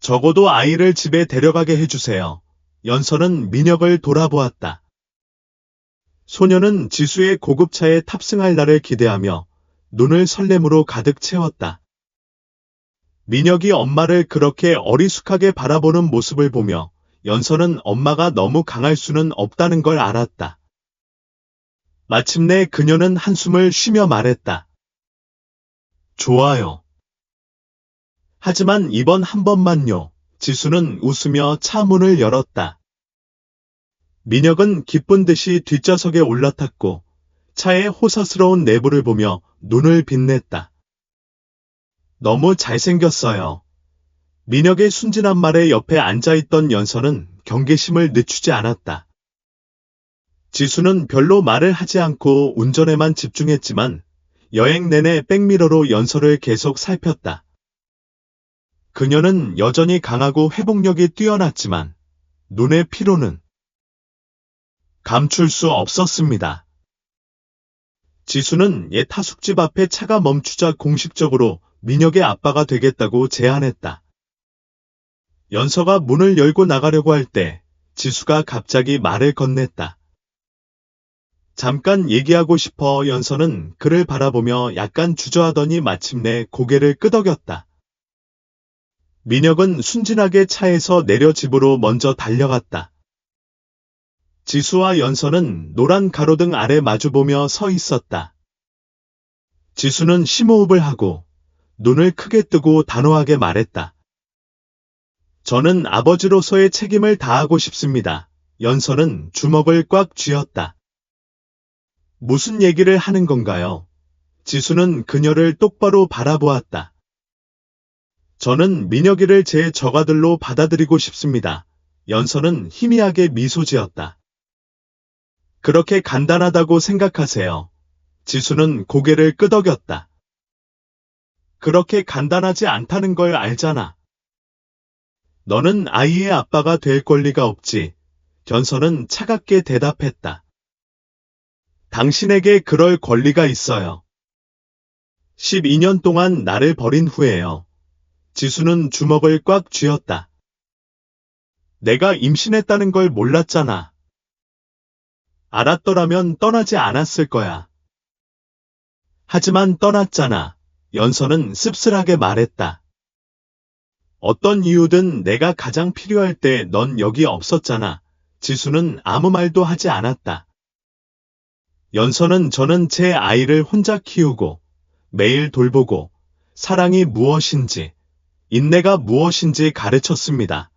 적어도 아이를 집에 데려가게 해주세요. 연서는 민혁을 돌아보았다. 소녀는 지수의 고급차에 탑승할 날을 기대하며 눈을 설렘으로 가득 채웠다. 민혁이 엄마를 그렇게 어리숙하게 바라보는 모습을 보며 연서는 엄마가 너무 강할 수는 없다는 걸 알았다. 마침내 그녀는 한숨을 쉬며 말했다. 좋아요. 하지만 이번 한 번만요. 지수는 웃으며 차 문을 열었다. 민혁은 기쁜 듯이 뒷좌석에 올라탔고 차의 호사스러운 내부를 보며 눈을 빛냈다. 너무 잘생겼어요. 민혁의 순진한 말에 옆에 앉아있던 연서는 경계심을 늦추지 않았다. 지수는 별로 말을 하지 않고 운전에만 집중했지만 여행 내내 백미러로 연서를 계속 살폈다. 그녀는 여전히 강하고 회복력이 뛰어났지만 눈의 피로는 감출 수 없었습니다. 지수는 옛 하숙집 앞에 차가 멈추자 공식적으로 민혁의 아빠가 되겠다고 제안했다. 연서가 문을 열고 나가려고 할 때 지수가 갑자기 말을 건넸다. 잠깐 얘기하고 싶어. 연서는 그를 바라보며 약간 주저하더니 마침내 고개를 끄덕였다. 민혁은 순진하게 차에서 내려 집으로 먼저 달려갔다. 지수와 연서는 노란 가로등 아래 마주보며 서 있었다. 지수는 심호흡을 하고 눈을 크게 뜨고 단호하게 말했다. 저는 아버지로서의 책임을 다하고 싶습니다. 연서는 주먹을 꽉 쥐었다. 무슨 얘기를 하는 건가요? 지수는 그녀를 똑바로 바라보았다. 저는 민혁이를 제 저가들로 받아들이고 싶습니다. 연서는 희미하게 미소 지었다. 그렇게 간단하다고 생각하세요. 지수는 고개를 끄덕였다. 그렇게 간단하지 않다는 걸 알잖아. 너는 아이의 아빠가 될 권리가 없지. 연서는 차갑게 대답했다. 당신에게 그럴 권리가 있어요. 12년 동안 나를 버린 후에요. 지수는 주먹을 꽉 쥐었다. 내가 임신했다는 걸 몰랐잖아. 알았더라면 떠나지 않았을 거야. 하지만 떠났잖아. 연서는 씁쓸하게 말했다. 어떤 이유든 내가 가장 필요할 때 넌 여기 없었잖아. 지수는 아무 말도 하지 않았다. 연서는 저는 제 아이를 혼자 키우고 매일 돌보고 사랑이 무엇인지 인내가 무엇인지 가르쳤습니다.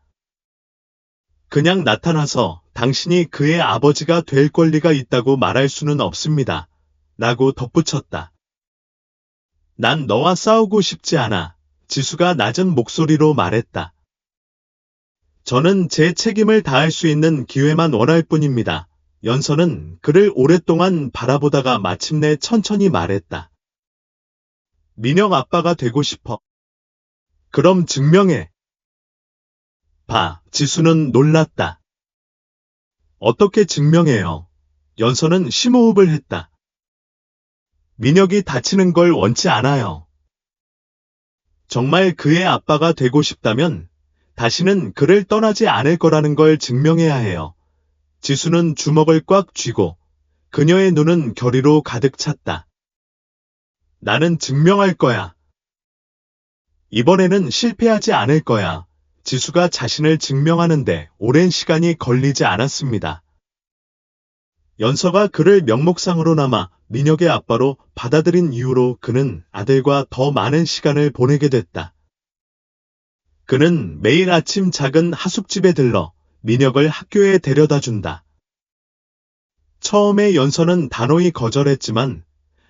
그냥 나타나서 당신이 그의 아버지가 될 권리가 있다고 말할 수는 없습니다. 라고 덧붙였다. 난 너와 싸우고 싶지 않아. 지수가 낮은 목소리로 말했다. 저는 제 책임을 다할 수 있는 기회만 원할 뿐입니다. 연서는 그를 오랫동안 바라보다가 마침내 천천히 말했다. 민혁 아빠가 되고 싶어. 그럼 증명해. 봐, 지수는 놀랐다. 어떻게 증명해요? 연서는 심호흡을 했다. 민혁이 다치는 걸 원치 않아요. 정말 그의 아빠가 되고 싶다면 다시는 그를 떠나지 않을 거라는 걸 증명해야 해요. 지수는 주먹을 꽉 쥐고 그녀의 눈은 결의로 가득 찼다. 나는 증명할 거야. 이번에는 실패하지 않을 거야. 지수가 자신을 증명하는데 오랜 시간이 걸리지 않았습니다. 연서가 그를 명목상으로나마 민혁의 아빠로 받아들인 이후로 그는 아들과 더 많은 시간을 보내게 됐다. 그는 매일 아침 작은 하숙집에 들러 민혁을 학교에 데려다 준다. 처음에 연서는 단호히 거절했지만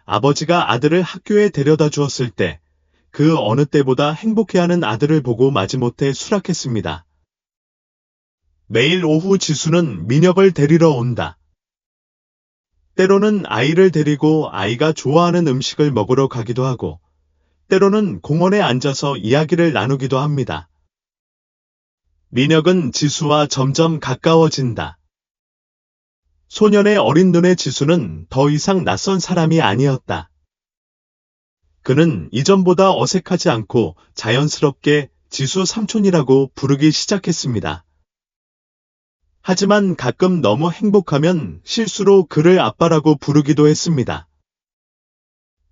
아버지가 아들을 학교에 데려다 주었을 때 그 어느 때보다 행복해하는 아들을 보고 마지못해 수락했습니다. 매일 오후 지수는 민혁을 데리러 온다. 때로는 아이를 데리고 아이가 좋아하는 음식을 먹으러 가기도 하고, 때로는 공원에 앉아서 이야기를 나누기도 합니다. 민혁은 지수와 점점 가까워진다. 소년의 어린 눈의 지수는 더 이상 낯선 사람이 아니었다. 그는 이전보다 어색하지 않고 자연스럽게 지수 삼촌이라고 부르기 시작했습니다. 하지만 가끔 너무 행복하면 실수로 그를 아빠라고 부르기도 했습니다.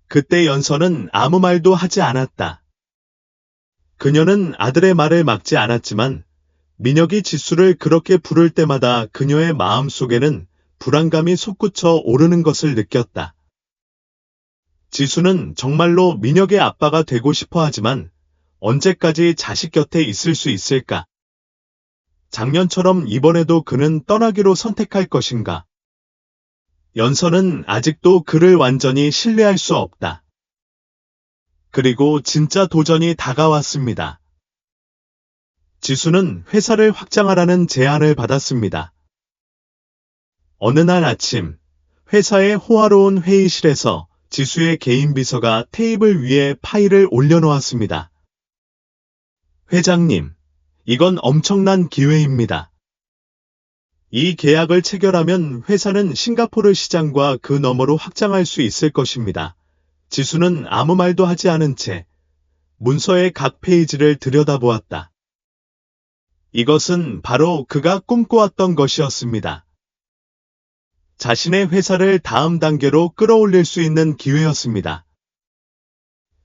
그때 연서는 아무 말도 하지 않았다. 그녀는 아들의 말을 막지 않았지만 민혁이 지수를 그렇게 부를 때마다 그녀의 마음속에는 불안감이 솟구쳐 오르는 것을 느꼈다. 지수는 정말로 민혁의 아빠가 되고 싶어 하지만 언제까지 자식 곁에 있을 수 있을까? 작년처럼 이번에도 그는 떠나기로 선택할 것인가? 연서는 아직도 그를 완전히 신뢰할 수 없다. 그리고 진짜 도전이 다가왔습니다. 지수는 회사를 확장하라는 제안을 받았습니다. 어느 날 아침, 회사의 호화로운 회의실에서 지수의 개인 비서가 테이블 위에 파일을 올려놓았습니다. 회장님, 이건 엄청난 기회입니다. 이 계약을 체결하면 회사는 싱가포르 시장과 그 너머로 확장할 수 있을 것입니다. 지수는 아무 말도 하지 않은 채 문서의 각 페이지를 들여다보았다. 이것은 바로 그가 꿈꿔왔던 것이었습니다. 자신의 회사를 다음 단계로 끌어올릴 수 있는 기회였습니다.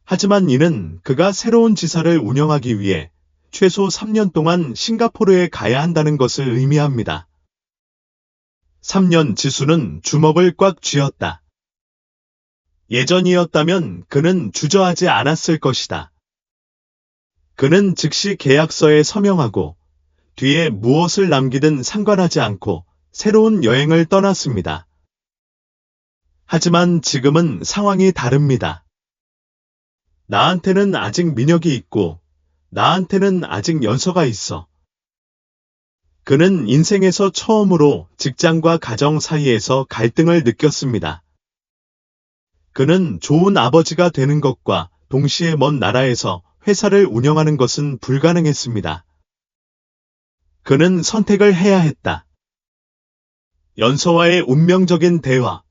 하지만 이는 그가 새로운 지사를 운영하기 위해 최소 3년 동안 싱가포르에 가야 한다는 것을 의미합니다. 3년 지수는 주먹을 꽉 쥐었다. 예전이었다면 그는 주저하지 않았을 것이다. 그는 즉시 계약서에 서명하고 뒤에 무엇을 남기든 상관하지 않고 새로운 여행을 떠났습니다. 하지만 지금은 상황이 다릅니다. 나한테는 아직 민혁이 있고 나한테는 아직 연서가 있어. 그는 인생에서 처음으로 직장과 가정 사이에서 갈등을 느꼈습니다. 그는 좋은 아버지가 되는 것과 동시에 먼 나라에서 회사를 운영하는 것은 불가능했습니다. 그는 선택을 해야 했다. 연서와의 운명적인 대화.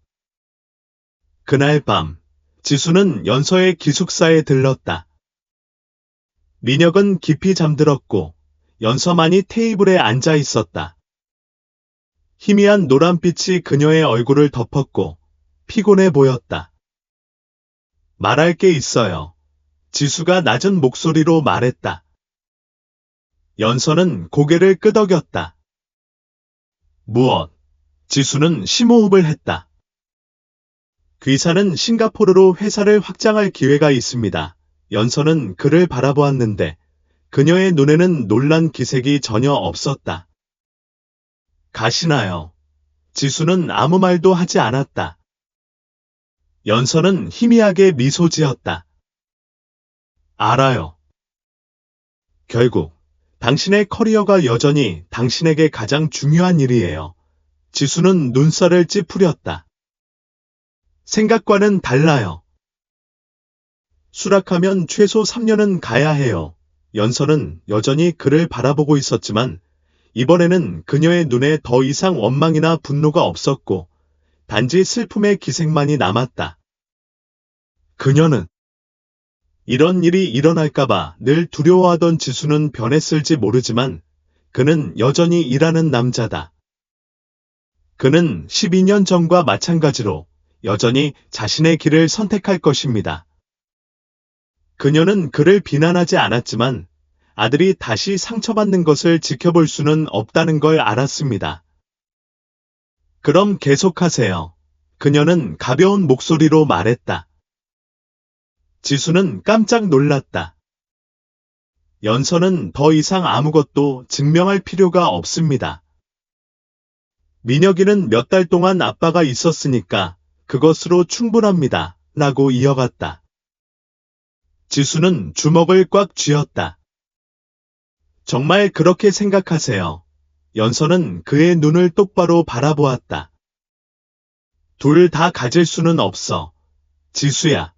그날 밤, 지수는 연서의 기숙사에 들렀다. 민혁은 깊이 잠들었고 연서만이 테이블에 앉아 있었다. 희미한 노란빛이 그녀의 얼굴을 덮었고 피곤해 보였다. 말할 게 있어요. 지수가 낮은 목소리로 말했다. 연서는 고개를 끄덕였다. 무엇? 지수는 심호흡을 했다. 귀사는 싱가포르로 회사를 확장할 기회가 있습니다. 연서는 그를 바라보았는데 그녀의 눈에는 놀란 기색이 전혀 없었다. 가시나요? 지수는 아무 말도 하지 않았다. 연서는 희미하게 미소 지었다. 알아요. 결국 당신의 커리어가 여전히 당신에게 가장 중요한 일이에요. 지수는 눈살을 찌푸렸다. 생각과는 달라요. 수락하면 최소 3년은 가야 해요. 연서는 여전히 그를 바라보고 있었지만 이번에는 그녀의 눈에 더 이상 원망이나 분노가 없었고 단지 슬픔의 기색만이 남았다. 그녀는 이런 일이 일어날까봐 늘 두려워하던 지수는 변했을지 모르지만 그는 여전히 일하는 남자다. 그는 12년 전과 마찬가지로 여전히 자신의 길을 선택할 것입니다. 그녀는 그를 비난하지 않았지만 아들이 다시 상처받는 것을 지켜볼 수는 없다는 걸 알았습니다. 그럼 계속하세요. 그녀는 가벼운 목소리로 말했다. 지수는 깜짝 놀랐다. 연서는 더 이상 아무것도 증명할 필요가 없습니다. 민혁이는 몇 달 동안 아빠가 있었으니까 그것으로 충분합니다. 라고 이어갔다. 지수는 주먹을 꽉 쥐었다. 정말 그렇게 생각하세요? 연서는 그의 눈을 똑바로 바라보았다. 둘 다 가질 수는 없어. 지수야.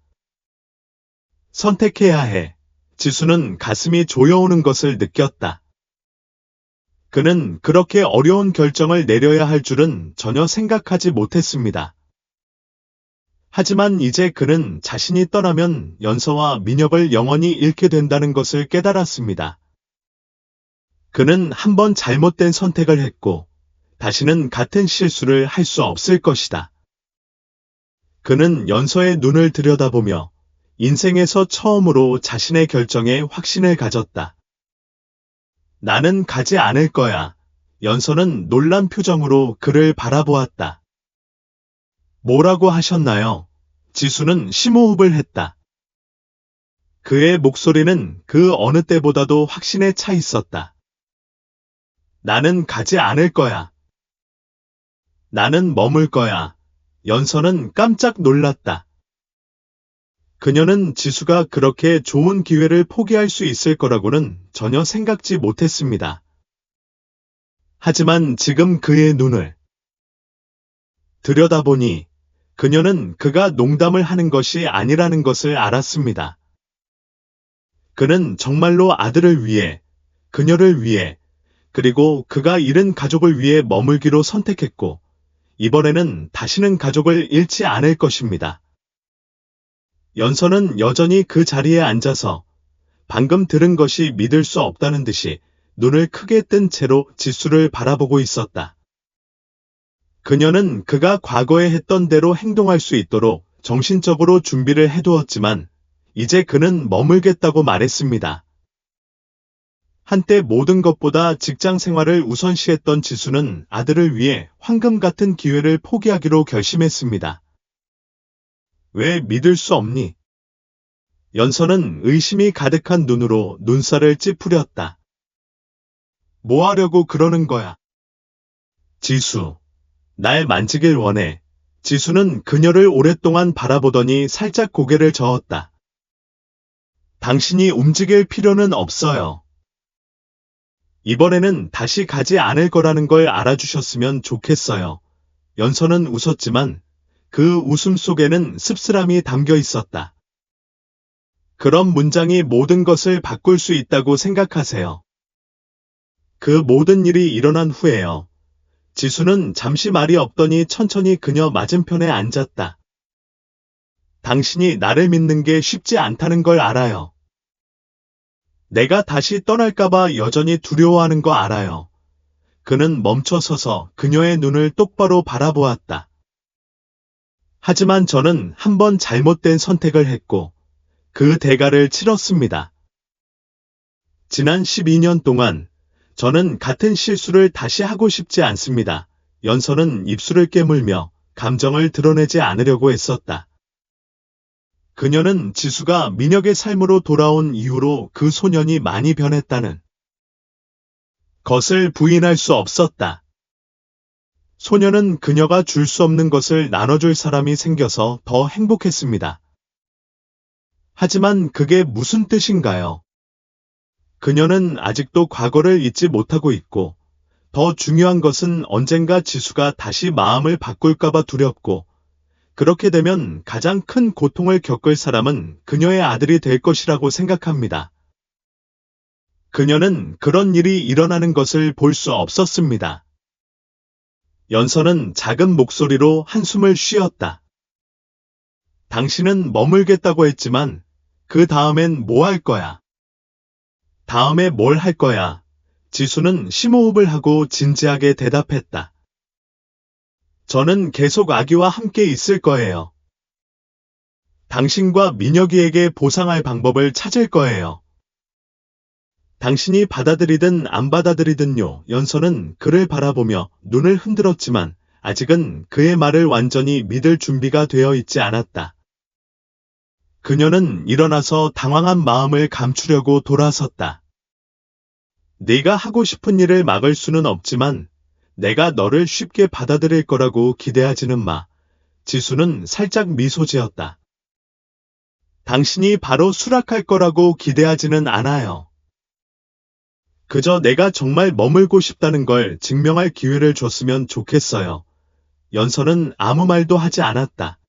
선택해야 해. 지수는 가슴이 조여오는 것을 느꼈다. 그는 그렇게 어려운 결정을 내려야 할 줄은 전혀 생각하지 못했습니다. 하지만 이제 그는 자신이 떠나면 연서와 민혁을 영원히 잃게 된다는 것을 깨달았습니다. 그는 한번 잘못된 선택을 했고 다시는 같은 실수를 할 수 없을 것이다. 그는 연서의 눈을 들여다보며 인생에서 처음으로 자신의 결정에 확신을 가졌다. 나는 가지 않을 거야. 연서는 놀란 표정으로 그를 바라보았다. 뭐라고 하셨나요? 지수는 심호흡을 했다. 그의 목소리는 그 어느 때보다도 확신에 차 있었다. 나는 가지 않을 거야. 나는 머물 거야. 연서는 깜짝 놀랐다. 그녀는 지수가 그렇게 좋은 기회를 포기할 수 있을 거라고는 전혀 생각지 못했습니다. 하지만 지금 그의 눈을 들여다보니 그녀는 그가 농담을 하는 것이 아니라는 것을 알았습니다. 그는 정말로 아들을 위해, 그녀를 위해, 그리고 그가 잃은 가족을 위해 머물기로 선택했고, 이번에는 다시는 가족을 잃지 않을 것입니다. 연서는 여전히 그 자리에 앉아서 방금 들은 것이 믿을 수 없다는 듯이 눈을 크게 뜬 채로 지수를 바라보고 있었다. 그녀는 그가 과거에 했던 대로 행동할 수 있도록 정신적으로 준비를 해두었지만 이제 그는 머물겠다고 말했습니다. 한때 모든 것보다 직장 생활을 우선시했던 지수는 아들을 위해 황금 같은 기회를 포기하기로 결심했습니다. 왜 믿을 수 없니? 연서는 의심이 가득한 눈으로 눈살을 찌푸렸다. 뭐 하려고 그러는 거야? 지수, 날 만지길 원해. 지수는 그녀를 오랫동안 바라보더니 살짝 고개를 저었다. 당신이 움직일 필요는 없어요. 이번에는 다시 가지 않을 거라는 걸 알아주셨으면 좋겠어요. 연서는 웃었지만 그 웃음 속에는 씁쓸함이 담겨 있었다. 그런 문장이 모든 것을 바꿀 수 있다고 생각하세요. 그 모든 일이 일어난 후에요. 지수는 잠시 말이 없더니 천천히 그녀 맞은편에 앉았다. 당신이 나를 믿는 게 쉽지 않다는 걸 알아요. 내가 다시 떠날까봐 여전히 두려워하는 거 알아요. 그는 멈춰서서 그녀의 눈을 똑바로 바라보았다. 하지만 저는 한번 잘못된 선택을 했고 그 대가를 치렀습니다. 지난 12년 동안 저는 같은 실수를 다시 하고 싶지 않습니다. 연서는 입술을 깨물며 감정을 드러내지 않으려고 했었다. 그녀는 지수가 민혁의 삶으로 돌아온 이후로 그 소년이 많이 변했다는 것을 부인할 수 없었다. 소년은 그녀가 줄 수 없는 것을 나눠줄 사람이 생겨서 더 행복했습니다. 하지만 그게 무슨 뜻인가요? 그녀는 아직도 과거를 잊지 못하고 있고 더 중요한 것은 언젠가 지수가 다시 마음을 바꿀까봐 두렵고 그렇게 되면 가장 큰 고통을 겪을 사람은 그녀의 아들이 될 것이라고 생각합니다. 그녀는 그런 일이 일어나는 것을 볼 수 없었습니다. 연서는 작은 목소리로 한숨을 쉬었다. 당신은 머물겠다고 했지만 그 다음엔 뭐 할 거야? 다음에 뭘 할 거야? 지수는 심호흡을 하고 진지하게 대답했다. 저는 계속 아기와 함께 있을 거예요. 당신과 민혁이에게 보상할 방법을 찾을 거예요. 당신이 받아들이든 안 받아들이든요. 연서는 그를 바라보며 눈을 흔들었지만 아직은 그의 말을 완전히 믿을 준비가 되어 있지 않았다. 그녀는 일어나서 당황한 마음을 감추려고 돌아섰다. 네가 하고 싶은 일을 막을 수는 없지만 내가 너를 쉽게 받아들일 거라고 기대하지는 마. 지수는 살짝 미소 지었다. 당신이 바로 수락할 거라고 기대하지는 않아요. 그저 내가 정말 머물고 싶다는 걸 증명할 기회를 줬으면 좋겠어요. 연서는 아무 말도 하지 않았다.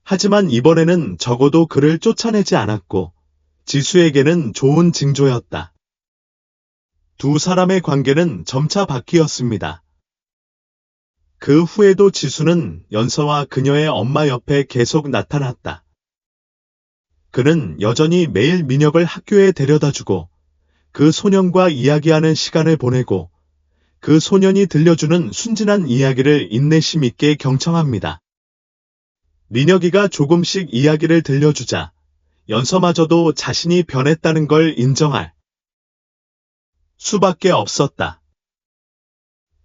하지만 이번에는 적어도 그를 쫓아내지 않았고 지수에게는 좋은 징조였다. 두 사람의 관계는 점차 바뀌었습니다. 그 후에도 지수는 연서와 그녀의 엄마 옆에 계속 나타났다. 그는 여전히 매일 민혁을 학교에 데려다주고 그 소년과 이야기하는 시간을 보내고 그 소년이 들려주는 순진한 이야기를 인내심 있게 경청합니다. 민혁이가 조금씩 이야기를 들려주자 연서마저도 자신이 변했다는 걸 인정할 수밖에 없었다.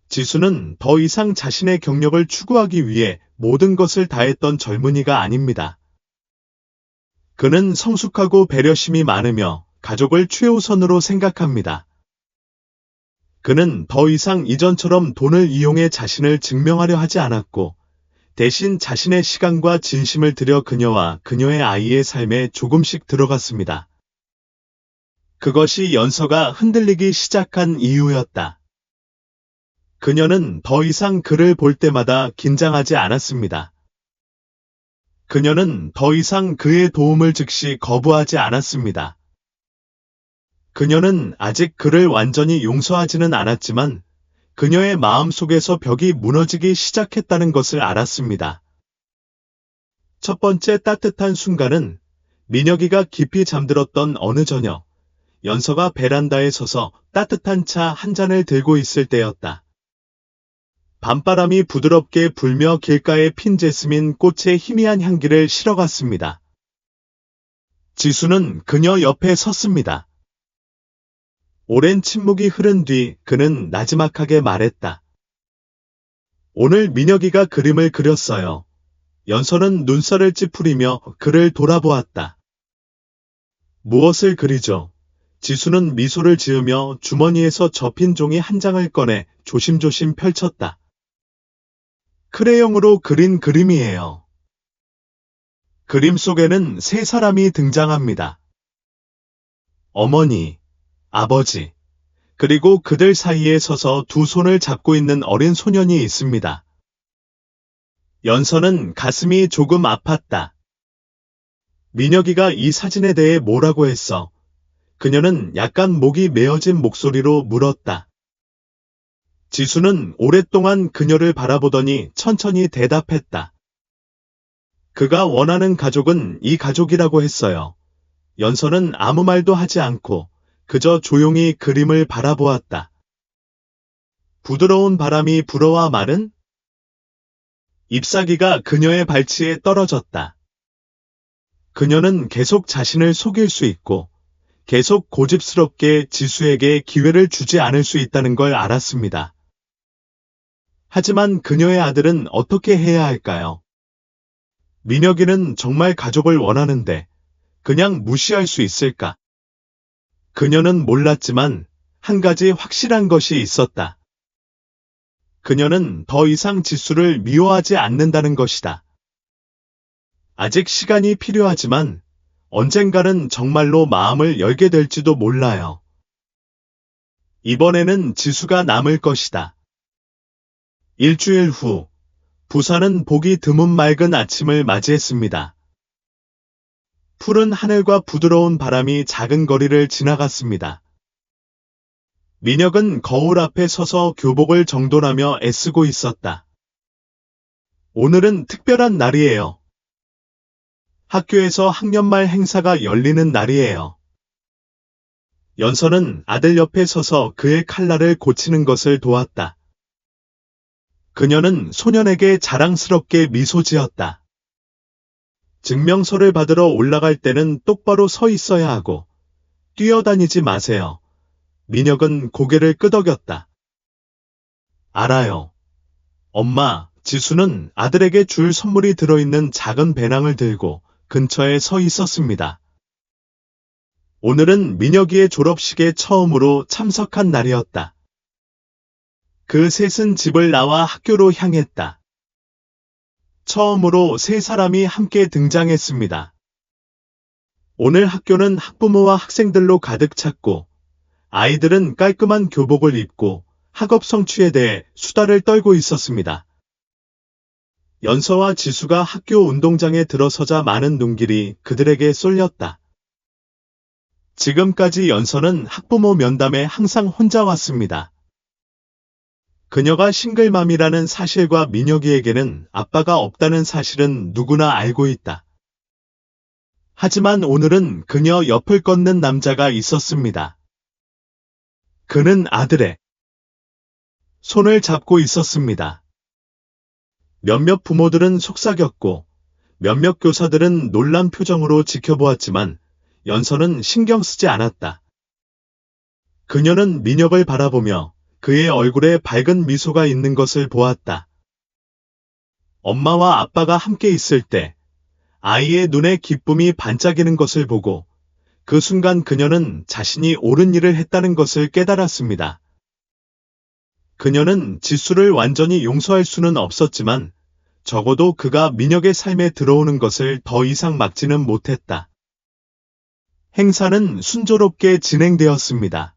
지수는 더 이상 자신의 경력을 추구하기 위해 모든 것을 다했던 젊은이가 아닙니다. 그는 성숙하고 배려심이 많으며 가족을 최우선으로 생각합니다. 그는 더 이상 이전처럼 돈을 이용해 자신을 증명하려 하지 않았고 대신 자신의 시간과 진심을 들여 그녀와 그녀의 아이의 삶에 조금씩 들어갔습니다. 그것이 연서가 흔들리기 시작한 이유였다. 그녀는 더 이상 그를 볼 때마다 긴장하지 않았습니다. 그녀는 더 이상 그의 도움을 즉시 거부하지 않았습니다. 그녀는 아직 그를 완전히 용서하지는 않았지만 그녀의 마음속에서 벽이 무너지기 시작했다는 것을 알았습니다. 첫 번째 따뜻한 순간은 민혁이가 깊이 잠들었던 어느 저녁, 연서가 베란다에 서서 따뜻한 차 한 잔을 들고 있을 때였다. 밤바람이 부드럽게 불며 길가에 핀 제스민 꽃의 희미한 향기를 실어갔습니다. 지수는 그녀 옆에 섰습니다. 오랜 침묵이 흐른 뒤 그는 나지막하게 말했다. 오늘 민혁이가 그림을 그렸어요. 연서는 눈살을 찌푸리며 그를 돌아보았다. 무엇을 그리죠? 지수는 미소를 지으며 주머니에서 접힌 종이 한 장을 꺼내 조심조심 펼쳤다. 크레용으로 그린 그림이에요. 그림 속에는 세 사람이 등장합니다. 어머니, 아버지, 그리고 그들 사이에 서서 두 손을 잡고 있는 어린 소년이 있습니다. 연서는 가슴이 조금 아팠다. 민혁이가 이 사진에 대해 뭐라고 했어? 그녀는 약간 목이 메어진 목소리로 물었다. 지수는 오랫동안 그녀를 바라보더니 천천히 대답했다. 그가 원하는 가족은 이 가족이라고 했어요. 연서는 아무 말도 하지 않고 그저 조용히 그림을 바라보았다. 부드러운 바람이 불어와 마른 잎사귀가 그녀의 발치에 떨어졌다. 그녀는 계속 자신을 속일 수 있고 계속 고집스럽게 지수에게 기회를 주지 않을 수 있다는 걸 알았습니다. 하지만 그녀의 아들은 어떻게 해야 할까요? 민혁이는 정말 가족을 원하는데 그냥 무시할 수 있을까? 그녀는 몰랐지만 한 가지 확실한 것이 있었다. 그녀는 더 이상 지수를 미워하지 않는다는 것이다. 아직 시간이 필요하지만 언젠가는 정말로 마음을 열게 될지도 몰라요. 이번에는 지수가 남을 것이다. 일주일 후, 부산은 보기 드문 맑은 아침을 맞이했습니다. 푸른 하늘과 부드러운 바람이 작은 거리를 지나갔습니다. 민혁은 거울 앞에 서서 교복을 정돈하며 애쓰고 있었다. 오늘은 특별한 날이에요. 학교에서 학년말 행사가 열리는 날이에요. 연서는 아들 옆에 서서 그의 칼날을 고치는 것을 도왔다. 그녀는 소년에게 자랑스럽게 미소 지었다. 증명서를 받으러 올라갈 때는 똑바로 서 있어야 하고 뛰어다니지 마세요. 민혁은 고개를 끄덕였다. 알아요. 엄마, 지수는 아들에게 줄 선물이 들어있는 작은 배낭을 들고 근처에 서 있었습니다. 오늘은 민혁이의 졸업식에 처음으로 참석한 날이었다. 그 셋은 집을 나와 학교로 향했다. 처음으로 세 사람이 함께 등장했습니다. 오늘 학교는 학부모와 학생들로 가득 찼고 아이들은 깔끔한 교복을 입고 학업 성취에 대해 수다를 떨고 있었습니다. 연서와 지수가 학교 운동장에 들어서자 많은 눈길이 그들에게 쏠렸다. 지금까지 연서는 학부모 면담에 항상 혼자 왔습니다. 그녀가 싱글맘이라는 사실과 민혁이에게는 아빠가 없다는 사실은 누구나 알고 있다. 하지만 오늘은 그녀 옆을 걷는 남자가 있었습니다. 그는 아들의 손을 잡고 있었습니다. 몇몇 부모들은 속삭였고 몇몇 교사들은 놀란 표정으로 지켜보았지만 연서는 신경 쓰지 않았다. 그녀는 민혁을 바라보며 그의 얼굴에 밝은 미소가 있는 것을 보았다. 엄마와 아빠가 함께 있을 때 아이의 눈에 기쁨이 반짝이는 것을 보고 그 순간 그녀는 자신이 옳은 일을 했다는 것을 깨달았습니다. 그녀는 지수를 완전히 용서할 수는 없었지만 적어도 그가 민혁의 삶에 들어오는 것을 더 이상 막지는 못했다. 행사는 순조롭게 진행되었습니다.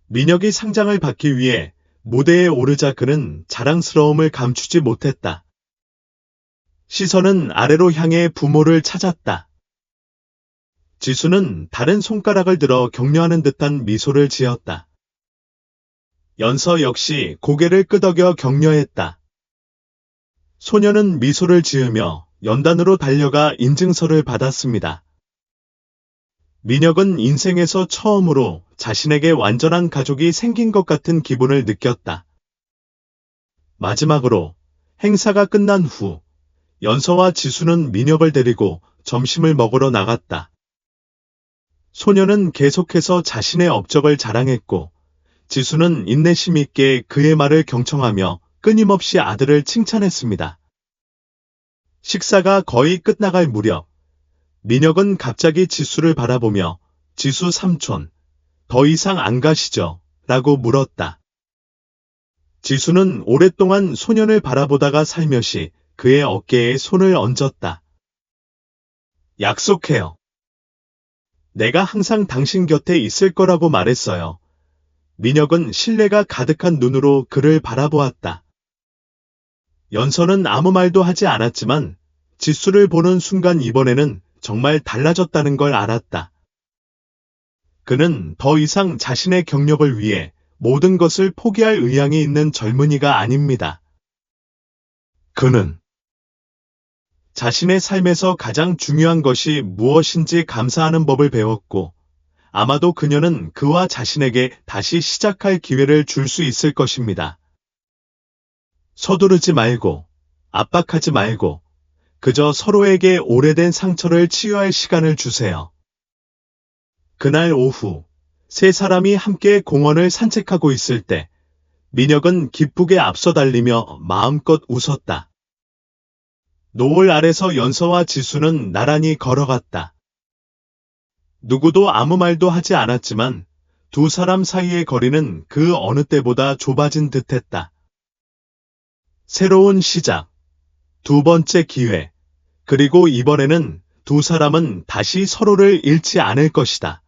민혁이 상장을 받기 위해 무대에 오르자 그는 자랑스러움을 감추지 못했다. 시선은 아래로 향해 부모를 찾았다. 지수는 다른 손가락을 들어 격려하는 듯한 미소를 지었다. 연서 역시 고개를 끄덕여 격려했다. 소녀는 미소를 지으며 연단으로 달려가 인증서를 받았습니다. 민혁은 인생에서 처음으로 자신에게 완전한 가족이 생긴 것 같은 기분을 느꼈다. 마지막으로 행사가 끝난 후 연서와 지수는 민혁을 데리고 점심을 먹으러 나갔다. 소녀는 계속해서 자신의 업적을 자랑했고 지수는 인내심 있게 그의 말을 경청하며 끊임없이 아들을 칭찬했습니다. 식사가 거의 끝나갈 무렵 민혁은 갑자기 지수를 바라보며 지수 삼촌, 더 이상 안 가시죠? 라고 물었다. 지수는 오랫동안 소년을 바라보다가 살며시 그의 어깨에 손을 얹었다. 약속해요. 내가 항상 당신 곁에 있을 거라고 말했어요. 민혁은 신뢰가 가득한 눈으로 그를 바라보았다. 연서는 아무 말도 하지 않았지만 지수를 보는 순간 이번에는 정말 달라졌다는 걸 알았다. 그는 더 이상 자신의 경력을 위해 모든 것을 포기할 의향이 있는 젊은이가 아닙니다. 그는 자신의 삶에서 가장 중요한 것이 무엇인지 감사하는 법을 배웠고 아마도 그녀는 그와 자신에게 다시 시작할 기회를 줄 수 있을 것입니다. 서두르지 말고, 압박하지 말고, 그저 서로에게 오래된 상처를 치유할 시간을 주세요. 그날 오후, 세 사람이 함께 공원을 산책하고 있을 때, 민혁은 기쁘게 앞서 달리며 마음껏 웃었다. 노을 아래서 연서와 지수는 나란히 걸어갔다. 누구도 아무 말도 하지 않았지만 두 사람 사이의 거리는 그 어느 때보다 좁아진 듯했다. 새로운 시작, 두 번째 기회, 그리고 이번에는 두 사람은 다시 서로를 잃지 않을 것이다.